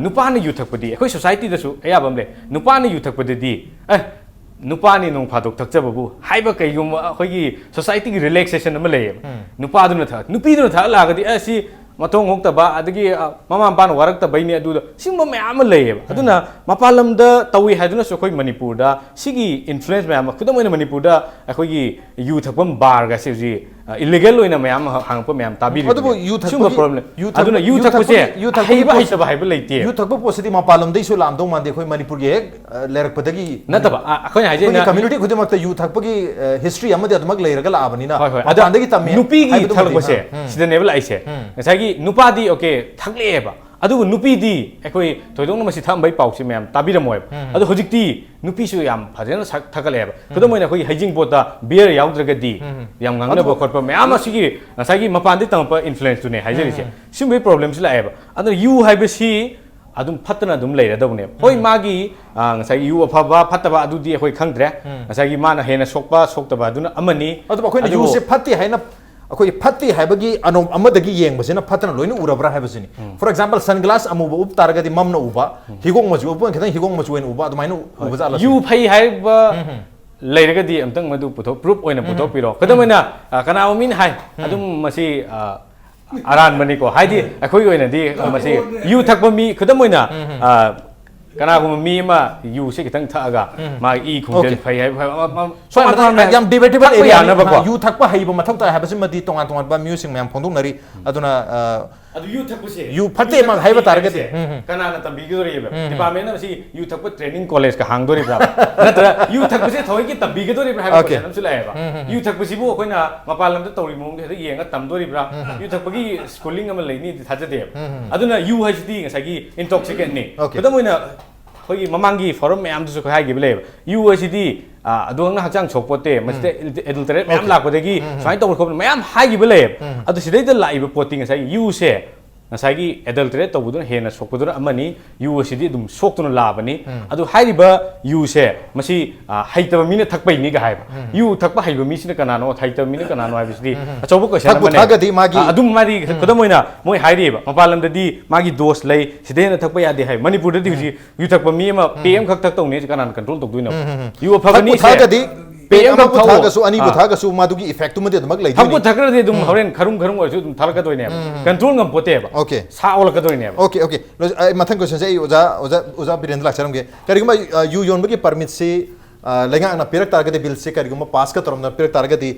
ꯅꯨꯄꯥꯅ ꯌꯨ ꯊꯛꯄꯗꯤ ꯑꯩꯈꯣꯏ ꯁꯣꯁꯥꯏꯇꯤꯗꯁꯨ ꯑꯌꯥꯕ ꯑꯃ ꯂꯩ ꯅꯨꯄꯥꯅ ꯌꯨ ꯊꯛꯄꯗꯗꯤ ꯅꯨꯄꯥꯅꯤ ꯅꯣꯡ ꯐꯥꯗꯣꯛ ꯊꯛꯆꯕꯕꯨ ꯍꯥꯏꯕ ꯀꯩꯒꯨꯝꯕ ꯑꯩꯈꯣꯏꯒꯤ ꯁꯣꯁꯥꯏꯇꯤꯒꯤ ꯔꯤꯂꯦꯛꯁꯦꯁꯟ ꯑꯃ ꯂꯩꯌꯦꯕ ꯅꯨꯄꯥꯗꯨꯅ ꯊꯛ ꯅꯨꯄꯤꯗꯨꯅ ꯊꯛ ꯂꯥꯛꯑꯒꯗꯤ ꯁꯤ ꯃꯊꯣꯡ ꯍꯣꯛꯇꯕ ꯑꯗꯒꯤ ꯃꯃꯥ ꯃꯄꯥꯅ ꯋꯥꯔꯛꯇꯕꯩꯅꯤ ꯑꯗꯨꯗ ꯁꯤꯒꯨꯝꯕ ꯃꯌꯥꯝ ꯑꯃ ꯂꯩꯌꯦꯕ ꯑꯗꯨꯅ ꯃꯄꯥꯟ ꯂꯝꯗ ꯇꯧꯏ ꯍꯥꯏꯗꯨꯅꯁꯨ ꯑꯩꯈꯣꯏ ꯃꯅꯤꯄꯨꯔꯗ ꯁꯤꯒꯤ ꯏꯟꯐ꯭ꯂꯨꯌꯦꯟꯁ ꯃꯌꯥꯝ ꯈꯨꯗꯝ ꯑꯣꯏꯅ ꯃꯅꯤꯄꯨꯔꯗ ꯑꯩꯈꯣꯏꯒꯤ ꯌꯨ ꯊꯛꯐꯝ ꯕꯥꯔꯒꯁꯦ ꯍꯧꯖꯤꯛ ꯏꯂꯤꯒꯦꯜ ꯑꯣꯏꯅ ꯃꯌꯥꯝ ꯍꯥꯡꯉꯛꯄ ꯃꯌꯥꯝ ꯇꯥꯕꯤꯔꯤ ꯑꯗꯨꯕꯨ ꯌꯨ ꯁꯤꯒꯨꯝꯕ ꯄ꯭ꯔꯣꯕ꯭ꯂꯦꯝ ꯑꯗꯨꯅ ꯌꯨ ꯊꯛꯄꯁꯦ ꯍꯩꯕ ꯍꯩꯇꯕ ꯍꯥꯏꯕ ꯂꯩꯇꯦ ꯌꯨ ꯊꯛꯄ ꯄꯣꯠꯁꯤꯗꯤ ꯃꯄꯥꯟ ꯂꯝꯗꯩꯁꯨ ꯂꯥꯛꯑꯝꯗꯧ ꯃꯥꯟꯗꯦ ꯑꯩꯈꯣꯏ ꯃꯅꯤꯄꯨꯔꯒꯤ ꯍꯦꯛ ꯂꯩꯔꯛꯄꯗꯒꯤ ꯅꯠꯇꯕ ꯑꯩꯈꯣꯏꯅ ꯍꯥꯏꯖꯩꯅ ꯀꯝꯃ꯭ꯌꯨꯅꯤꯇꯤ ꯈꯨꯗꯤꯡꯃꯛꯇ ꯌꯨ ꯊꯛꯄꯒꯤ ꯍꯤꯁꯇ꯭ꯔꯤ ꯑꯃꯗꯤ ꯑꯗꯨꯃꯛ ꯂꯩꯔꯒ ꯂꯥꯛꯑꯕꯅꯤꯅ ꯍꯣꯏ ꯍꯣꯏ ꯃꯄꯥꯟꯗꯒꯤ ꯇꯝꯃꯤ ꯅꯨꯄꯤꯒꯤ ꯊꯛꯂꯛꯄꯁꯦ ꯁꯤꯗꯅꯦꯕ ꯂꯥꯛꯏꯁꯦ ꯉꯁꯥꯏꯒꯤ ꯅꯨꯄꯥꯗꯤ ꯑꯣꯀꯦ ꯊꯛꯂꯛꯑꯦꯕ ꯑꯗꯨꯕꯨ ꯅꯨꯄꯤꯗꯤ ꯑꯩꯈꯣꯏ ꯊꯣꯏꯗꯣꯛꯅ ꯃꯁꯤ ꯊꯛꯑꯝꯕꯩ ꯄꯥꯎꯁꯦ ꯃꯌꯥꯝ ꯇꯥꯕꯤꯔꯝꯃꯣꯏꯕ ꯑꯗꯣ ꯍꯧꯖꯤꯛꯇꯤ ꯅꯨꯄꯤꯁꯨ ꯌꯥꯝ ꯐꯖꯅ ꯊꯛꯀꯠꯂꯛꯑꯦꯕ ꯈꯨꯗꯝ ꯑꯣꯏꯅ ꯑꯩꯈꯣꯏꯒꯤ ꯍꯩꯖꯤꯡꯄꯣꯠꯇ ꯕꯤꯌꯔ ꯌꯥꯎꯗ꯭ꯔꯒꯗꯤ ꯌꯥꯝ ꯉꯥꯡꯅꯕ ꯈꯣꯠꯄ ꯃꯌꯥꯝ ꯑꯁꯤꯒꯤ ꯉꯁꯥꯏꯒꯤ ꯃꯄꯥꯟꯗꯒꯤ ꯇꯝꯃꯛꯄ ꯏꯟꯐ꯭ꯂꯨꯌꯦꯟꯁꯇꯨꯅꯦ ꯍꯥꯏꯖꯔꯤꯁꯦ ꯁꯤꯒꯨꯝꯕꯒꯤ ꯄ꯭ꯔꯣꯕ꯭ꯂꯦꯝꯁꯨ ꯂꯥꯛꯑꯦꯕ ꯑꯗꯨꯅ ꯌꯨ ꯍꯥꯏꯕꯁꯤ ꯑꯗꯨꯝ ꯐꯠꯇꯅ ꯑꯗꯨꯝ ꯂꯩꯔꯗꯧꯅꯦꯕ ꯍꯣꯏ ꯃꯥꯒꯤ ꯉꯁꯥꯏꯒꯤ ꯌꯨ ꯑꯐꯕ ꯐꯠꯇꯕ ꯑꯗꯨꯗꯤ ꯑꯩꯈꯣꯏ ꯈꯪꯗ꯭ꯔꯦ ꯉꯁꯥꯏꯒꯤ ꯃꯥꯅ ꯍꯦꯟꯅ ꯁꯣꯛꯄ ꯁꯣꯛꯇꯕ ꯑꯗꯨꯅ ꯑꯃꯅꯤ ꯑꯗꯨꯕꯨ ꯑꯩꯈꯣꯏꯅ ꯌꯨꯁꯦ ꯐꯠꯇꯦ ꯍꯥꯏꯅ ꯑꯩꯈꯣꯏ ꯐꯠꯇꯦ ꯍꯥꯏꯕꯒꯤ ꯑꯅꯣꯝ ꯑꯃꯗꯒꯤ ꯌꯦꯡꯕꯁꯤꯅ ꯐꯠꯇꯅ ꯂꯣꯏꯅ ꯎꯔꯕ꯭ꯔꯥ ꯍꯥꯏꯕꯁꯤꯅꯤ ꯐꯣꯔ ꯑꯦꯛꯖꯥꯝꯄꯜ ꯁꯟꯒ꯭ꯂꯥꯁ ꯑꯃꯨꯕ ꯎꯞ ꯇꯥꯔꯒꯗꯤ ꯃꯝꯅ ꯎꯕ ꯍꯤꯒꯣꯛ ꯃꯆꯨ ꯎꯞꯄ ꯈꯤꯇꯪ ꯍꯤꯒꯣꯛ ꯃꯆꯨ ꯑꯣꯏꯅ ꯎꯕ ꯑꯗꯨꯃꯥꯏꯅ ꯎꯕ ꯖꯥꯠꯂ ꯌꯨ ꯐꯩ ꯍꯥꯏꯕ ꯂꯩꯔꯒꯗꯤ ꯑꯝꯇꯪ ꯃꯗꯨ ꯄ꯭ꯔꯨꯞ ꯑꯣꯏꯅ ꯄꯨꯊꯣꯛꯄꯤꯔꯣ ꯈꯨꯗꯝ ꯑꯣꯏꯅ ꯀꯅꯥꯒꯨꯝꯕ ꯃꯤꯅ ꯍꯥꯏ ꯑꯗꯨꯝ ꯃꯁꯤ ꯑꯔꯥꯟꯕꯅꯤꯀꯣ ꯍꯥꯏꯗꯤ ꯑꯩꯈꯣꯏꯒꯤ ꯑꯣꯏꯅꯗꯤ ꯃꯁꯤ ꯌꯨ ꯊꯛꯄ ꯃꯤ ꯈꯨꯗꯝ ꯑꯣꯏꯅ ꯀꯅꯥꯒꯨꯝꯕ ꯃꯤ ꯑꯃ ꯌꯨꯁꯦ ꯈꯤꯇꯪ ꯊꯛꯑꯒ ꯃꯥꯒꯤ ꯏ ꯈꯣꯡꯖꯦꯜ ꯐꯩ ꯍꯥꯏꯕ ꯌꯥꯝ ꯗꯤꯕꯦꯇꯦꯕꯜ ꯑꯦꯔꯤꯌꯥꯅꯦꯕꯀꯣ ꯌꯨ ꯊꯛꯄ ꯍꯩꯕ ꯃꯊꯧ ꯇꯥꯏ ꯍꯥꯏꯕꯁꯤꯃꯗꯤ ꯇꯣꯉꯥꯟ ꯇꯣꯉꯥꯟꯕ ꯃꯤꯑꯣꯏꯁꯤꯡ ꯃꯌꯥꯝ ꯐꯣꯡꯗꯣꯛꯅꯔꯤ ꯑꯗꯨꯅ ꯑꯗꯨ ꯌꯨ ꯊꯛꯄꯁꯦ ꯌꯨ ꯐꯠꯇꯦ ꯃꯛ ꯍꯥꯏꯕ ꯇꯥꯔꯒꯗꯤ ꯀꯅꯥꯅ ꯇꯝꯕꯤꯒꯗꯣꯔꯤꯕ ꯗꯤꯄꯥꯔꯠꯃꯦꯟꯅ ꯃꯁꯤ ꯌꯨ ꯊꯛꯄ ꯇ꯭ꯔꯦꯅꯤꯡ ꯀꯣꯂꯦꯖꯀ ꯍꯥꯡꯗꯣꯔꯤꯕ꯭ꯔꯥ ꯅꯠꯇ꯭ꯔꯒ ꯌꯨ ꯊꯛꯄꯁꯦ ꯊꯑꯣꯏꯒꯤ ꯇꯝꯕꯤꯒꯗꯣꯔꯤꯕ꯭ꯔꯥ ꯍꯥꯏꯕ ꯀꯣꯏꯁꯟ ꯑꯃꯁꯨ ꯂꯥꯛꯑꯦꯕ ꯌꯨ ꯊꯛꯄꯁꯤꯕꯨ ꯑꯩꯈꯣꯏꯅ ꯃꯄꯥꯟ ꯂꯝꯗ ꯇꯧꯔꯤꯕ ꯃꯑꯣꯡꯗ ꯍꯦꯛꯇ ꯌꯦꯡꯉ ꯇꯝꯗꯣꯔꯤꯕ꯭ꯔꯥ ꯌꯨ ꯊꯛꯄꯒꯤ ꯁ꯭ꯀꯨꯂꯤꯡ ꯑꯃ ꯂꯩꯅꯤꯗꯤ ꯊꯥꯖꯗꯦꯕ ꯑꯗꯨꯅ ꯌꯨ ꯍꯥꯏꯁꯤꯗꯤ ꯉꯁꯥꯏꯒꯤ intoxicant-ꯅꯤ ꯈꯨꯗꯝ ꯑꯣꯏꯅ ꯑꯩꯈꯣꯏꯒꯤ ꯃꯃꯥꯡꯒꯤ ꯐꯣꯔꯝ ꯃꯌꯥꯝꯗꯨꯁꯨ ꯑꯩꯈꯣꯏ ꯍꯥꯏꯈꯤꯕ ꯂꯩꯌꯦꯕ ꯌꯨ ꯑꯁꯤꯗꯤ ꯑꯗꯣꯝꯅ ꯍꯛꯆꯥꯡ ꯁꯣꯛꯄꯣꯠꯇꯦ ꯃꯁꯤꯗ ꯑꯦꯗꯜꯇꯔꯦꯠ ꯃꯌꯥꯝ ꯂꯥꯛꯄꯗꯒꯤ ꯁꯨꯃꯥꯏꯅ ꯇꯧꯕ ꯈꯣꯠꯄ ꯃꯌꯥꯝ ꯍꯥꯏꯈꯤꯕ ꯂꯩꯌꯦꯕ ꯑꯗꯨ ꯁꯤꯗꯩꯗ ꯂꯥꯛꯏꯕ ꯄꯣꯠꯇꯤ ꯉꯁꯥꯏꯒꯤ ꯌꯨꯁꯦ ꯉꯁꯥꯏꯒꯤ ꯑꯦꯗꯜꯇꯔꯦꯠ ꯇꯧꯕꯗꯨꯅ ꯍꯦꯟꯅ ꯁꯣꯛꯄꯗꯨꯅ ꯑꯃꯅꯤ ꯌꯨ ꯑꯁꯤꯗꯤ ꯑꯗꯨꯝ ꯁꯣꯛꯇꯨꯅ ꯂꯥꯛꯑꯕꯅꯤ ꯑꯗꯨ ꯍꯥꯏꯔꯤꯕ ꯌꯨꯁꯦ ꯃꯁꯤ ꯍꯩꯇꯕ ꯃꯤꯅ ꯊꯛꯄꯩꯅꯤꯒ ꯍꯥꯏꯕ ꯌꯨ ꯊꯛꯄ ꯍꯩꯕ ꯃꯤꯁꯤꯅ ꯀꯅꯥꯅꯣ ꯍꯩꯇꯕ ꯃꯤꯅ ꯀꯅꯥꯅꯣ ꯍꯥꯏꯕꯁꯤꯗꯤ ꯑꯆꯧꯕ ꯀꯣꯏꯁꯟ ꯑꯃꯅꯤ ꯑꯗꯨꯝ ꯃꯥꯗꯤ ꯈꯨꯗꯝ ꯑꯣꯏꯅ ꯃꯣꯏ ꯍꯥꯏꯔꯤꯕ ꯃꯄꯥꯟ ꯂꯝꯗꯗꯤ ꯃꯥꯒꯤ ꯗꯣꯁ ꯂꯩ ꯁꯤꯗꯩ ꯍꯦꯟꯅ ꯊꯛꯄ ꯌꯥꯗꯦ ꯍꯥꯏ ꯃꯅꯤꯄꯨꯔꯗꯗꯤ ꯍꯧꯖꯤꯛ ꯌꯨ ꯊꯛꯄ ꯃꯤ ꯑꯃ ꯄꯦ ꯑꯃꯈꯛ ꯊꯛꯇꯧꯅꯦ ꯀꯅꯥꯅ ꯀꯟꯇ꯭ꯔꯣꯜ ꯇꯧꯗꯣꯏꯅꯣ ꯌꯨ ꯑꯐꯕꯅꯤ ꯄꯦ ꯑꯃꯕꯨ ꯊꯛꯑꯒꯁꯨ ꯑꯅꯤꯕꯨ ꯊꯛꯑꯒꯁꯨ ꯃꯗꯨꯒꯤ ꯏꯐꯦꯛꯇꯨꯃꯗꯤ ꯑꯗꯨꯃꯛ ꯂꯩꯗꯣꯏꯅꯤ ꯊꯛꯄꯨ ꯊꯛꯈ꯭ꯔꯗꯤ ꯑꯗꯨꯝ ꯍꯣꯔꯦꯟ ꯈꯔꯨꯝ ꯑꯣꯏꯔꯁꯨ ꯑꯗꯨꯝ ꯊꯛꯂꯛꯀꯗꯣꯏꯅꯦꯕ ꯀꯟꯇ꯭ꯔꯣꯜ ꯉꯝꯄꯣꯠꯇꯦꯕ ꯑꯣꯀꯦ ꯁꯥ ꯑꯣꯜꯂꯛꯀꯗꯣꯏꯅꯦꯕ ओके ओके मथंग क्वेश्चन से ओजा बिरेंद्र लाचरमगे करिगुमा यू योनबगी परमिट से लेंगांगना पिरक तारगदे बिल से करिगुमा पास का तरमना पिरक तारगदे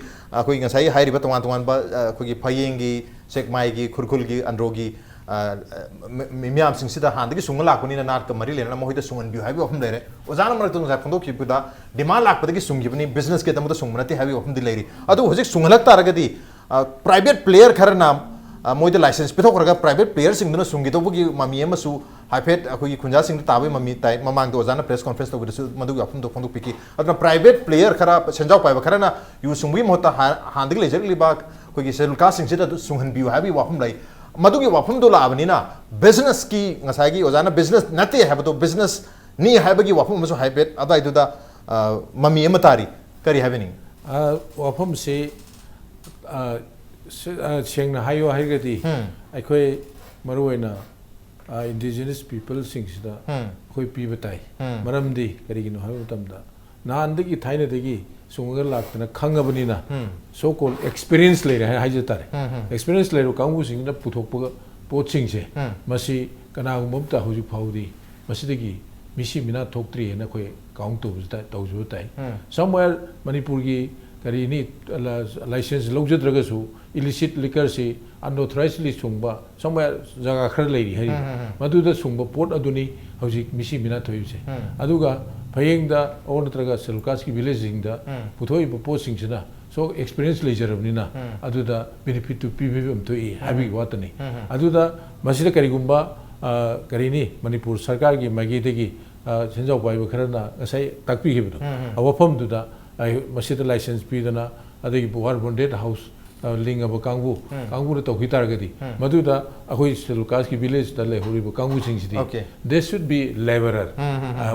कोई ngасai हाइरिबा तोंगान तोंगान बा कोई फयेंगी सेकमाईगी खुरखुलगी अंड्रोगी मियाम सिंगसिदा हांदगी सुंग लाकबनी नाट का मरी लेना मोहिदा सुंगन बिउ हाइबी वफम लेरे ओजाना मर तुंग जाफंदो किबुदा डिमांड लाकबदगी सुंगिबनी बिजनेस के तमदा सुंगनते हाइबी वफम दिलेरी अदु होजिक सुंगलक तारगदी प्राइवेट प्लेयर खरना मोइद लाइसेंस पिथोखरगा प्राइवेट प्लेयर सिंगदुना सुंगिदोबगी ममी एमसु हाइफेट अखोगी खुंजा सिंग ताबे ममी ताइ ममांग दो जाना प्रेस कॉन्फ्रेंस तोगदसु मदुगी वफम दो फोंदो पिकी अदुना प्राइवेट प्लेयर खरा सेंजाव पाइबा खरना यु सुंगबी मोता हांदगी लेजरली बा अखोगी सेलुल का सिंगसिदा सुंगहन बिउ हाइबी वफम लाई मधुगी वाफम दो लाबनीना बिजनेस की ngसागी ओजाना बिजनेस नते है तो बिजनेस नी हाइबगी वाफम मसो हाइबेट अदाइदुदा ममी अमतारी करी हाइबेनिंग वाफम से सेंगना हायो हाइगदी अखोय मरुवेना indigenous people सिंगसिदा अखोय पीबा ताई मरमदी करिगिनो हायो तमदा नांदगी थाइनदगी सुंगर लाक्तना खंगबनीना सो कॉल एक्सपीरियंस ले रहे हाइजे तारे एक्सपीरियंस ले रो कांगु सिंगना पुथोकपग पोट सिंगसे मसी कनागुमता हुजु फाउदी मसीदगी मिसी मिना थोक्ट्री है ना कोई काउंट तौजु ताई समवेयर मणिपुर की करीनी लाइसेंस लौजद्रगसु इलिसिट लिकर से अनऑथराइज्डली सुंबा समवेयर जगह खर लेरी है मदुदा सुंबा पोट अदुनी हौजिक मिसी मिना थोइसे अदुगा फयेंगदा और नत्रगा सेलुकास की विलेजिंगदा पुथोइब पोसिंगसिना सो एक्सपीरियंस लेजरबनिना अदुदा बेनिफिट टू पीबीएम तो ए हाबी वातनी अदुदा मसिदा करिगुंबा करीनी मणिपुर सरकार की मगीदगी सेंजाव पाइब खरना असै ताकपीगिबदो अवफमदुदा मसिदा लाइसेंस पीदना अदगी बुहार बोंडेड हाउस लिंग अब कांगू कांगू तो हितारगदी मधुदा अखोई सेलुकास की विलेज द लेहुरिब कांगू सिंगसिदी दे शुड बी लेबरर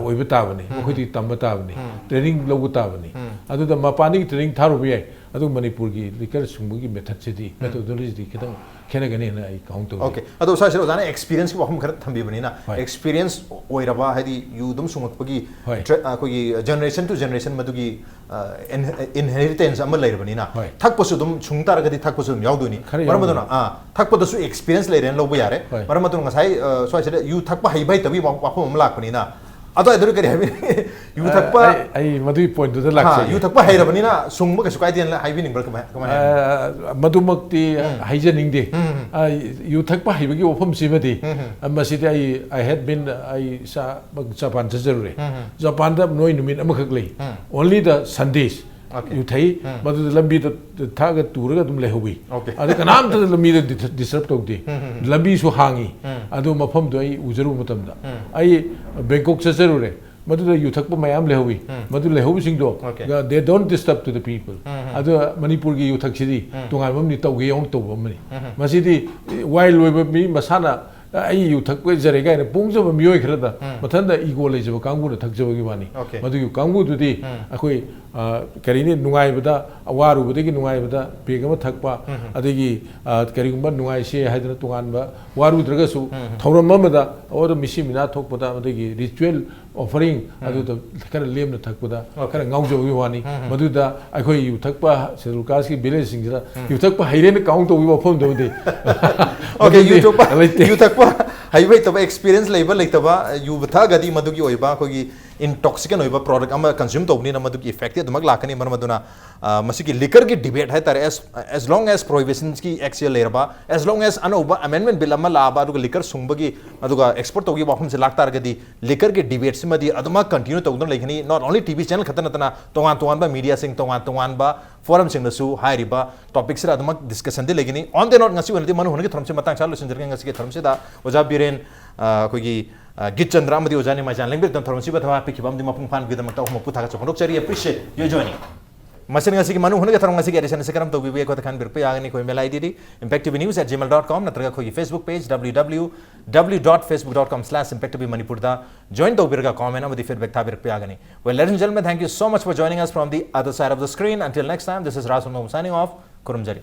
ओइब ताबनी मखोदी तंब ताबनी ट्रेनिंग लोगु ताबनी अदुदा मपानी ट्रेनिंग थारो बियाय अदु मणिपुर की लिकर सुंगुगी मेथड सिदी मेथोडोलॉजी खितंग खेनगनी ना आई काउंट ओके अदो सासे रोजाना एक्सपीरियंस की वहम खर थंबी बनीना एक्सपीरियंस ओइरबा हदी युदम सुंगपगी कोई जनरेशन टू जनरेशन मदुगी इनहेरिटेंस अमल लेरबनीना थकपसु दुम छुंगतारगदी थकपसु यावदुनी मरमदुना थकपदसु एक्सपीरियंस लेरेन लोबो यारे मरमदुना ngasai सोइसे यु थकपा हाइबाई तबी वाफम अम लाकबनीना अदो अदुर करी हाइबी यु थकपा आई मदुई पॉइंट दु लाक्से यु थकपा हाइरबनीना सुंगब कसु काइदेन हाइबी निंबर कमा मदुमक्ति हाइजनिंगदे यु थकपा हाइबगी ओफम सिबदी मसिदे I had been I Japan जरुरे जापान दा नोइ नुमिन अमखक लई ओनली द संडेस यु थई मदु लंबी द थाग तुरगा दुम लेहुबी अदे कनाम त लंबी द डिस्टर्ब तौदे लंबी सु हांगी अदु मफम दो आई उजरु मतमदा आई बैंकॉक जरुरे मदु यु थकप मयाम लेहुबी मदु लेहुबी सिंगदो they don't disturb to the people अदु मणिपुर की यु थकसिदी तोंगाममनि तौगे यों तौबमनि मसिदी वाइल्ड वेब मी मसाना आई यु थक जरेगा ने पुंगजब मियोय खरदा मथंदा इगो लेजब कांगु न थकजबगी वानी मदु कांगु दुदी अखोई करीनी नुंगाइबदा अवारुबदगी नुंगाइबदा पेग अमा थकपा अदगी करीगुंबा नुंगाइसे हाइदना तुंगानबा वारुद्रगसु थौरम अमदा और मिसी मिना थोकपदा अदगी रिचुअल ऑफरिंग अदु खर लेमना थकपदा खर गाउजबगी वानी मदुदा अखोई यु थकपा सेलुकास की विलेज सिंगरा यु थकपा हाइरेन काउंट तौबी वफम दोदे ओके यु थकपा हाइवे तब एक्सपीरियंस लेबल लेतबा यु बथा गदी मदुगी ओइबा कोगी इंटॉक्सिकेंट ओइबा प्रोडक्ट अमा कंज्यूम तौबनी न मदुगी इफेक्ट दमक लाकनी मरमदुना मसिगी लिकर की डिबेट है तारे एज लॉन्ग एज प्रोहिबिशंस की एक्सियल लेरबा एज लॉन्ग एज अनोबा अमेंडमेंट बिल अमा लाबा अदुगा लिकर सुंबगी अदुगा एक्सपोर्ट तौगी वाफम से लाक तारगदी लिकर की डिबेट सिमदी अदुमा कंटिन्यू तौदन लेखनी नॉट ओनली टीवी चैनल खतन नतना तोंगान तोंगान बा मीडिया सिंग तोंगान बा फोरम सिंग नसु हाइरिबा टॉपिक से अदुमा डिस्कशन दे लेखनी ऑन द नॉट ngasi वनदि मनु होनगे थरम से मतंग चालु संजरगे ngasi के थरम से दा ओजा बिरेन कोगी गीतचंद्र मदि ओजानि माइचान लेंबे दम थरम से बथवा पिखिबम दि मपुंग फान गिदम ता हुम पुथा का चोखंडोक चरी अप्रिशिएट यू जॉइनिंग मसन ngasi की मनु होनगे थरम ngasi के एडिशन से करम तो बिबे को तखान बिरपे आगनी कोई मेल आईडी impactvnews@gmail.com नत्रगा कोई फेसबुक पेज www.facebook.com/impactvmanipur दा जॉइन तो बिरगा कमेंट अमदि फीडबैक था बिरपे आगनी well ladies and gentlemen thank you so much for joining us from the other side of the screen until next time this is Raj Nongthombam signing off कुरुमजरी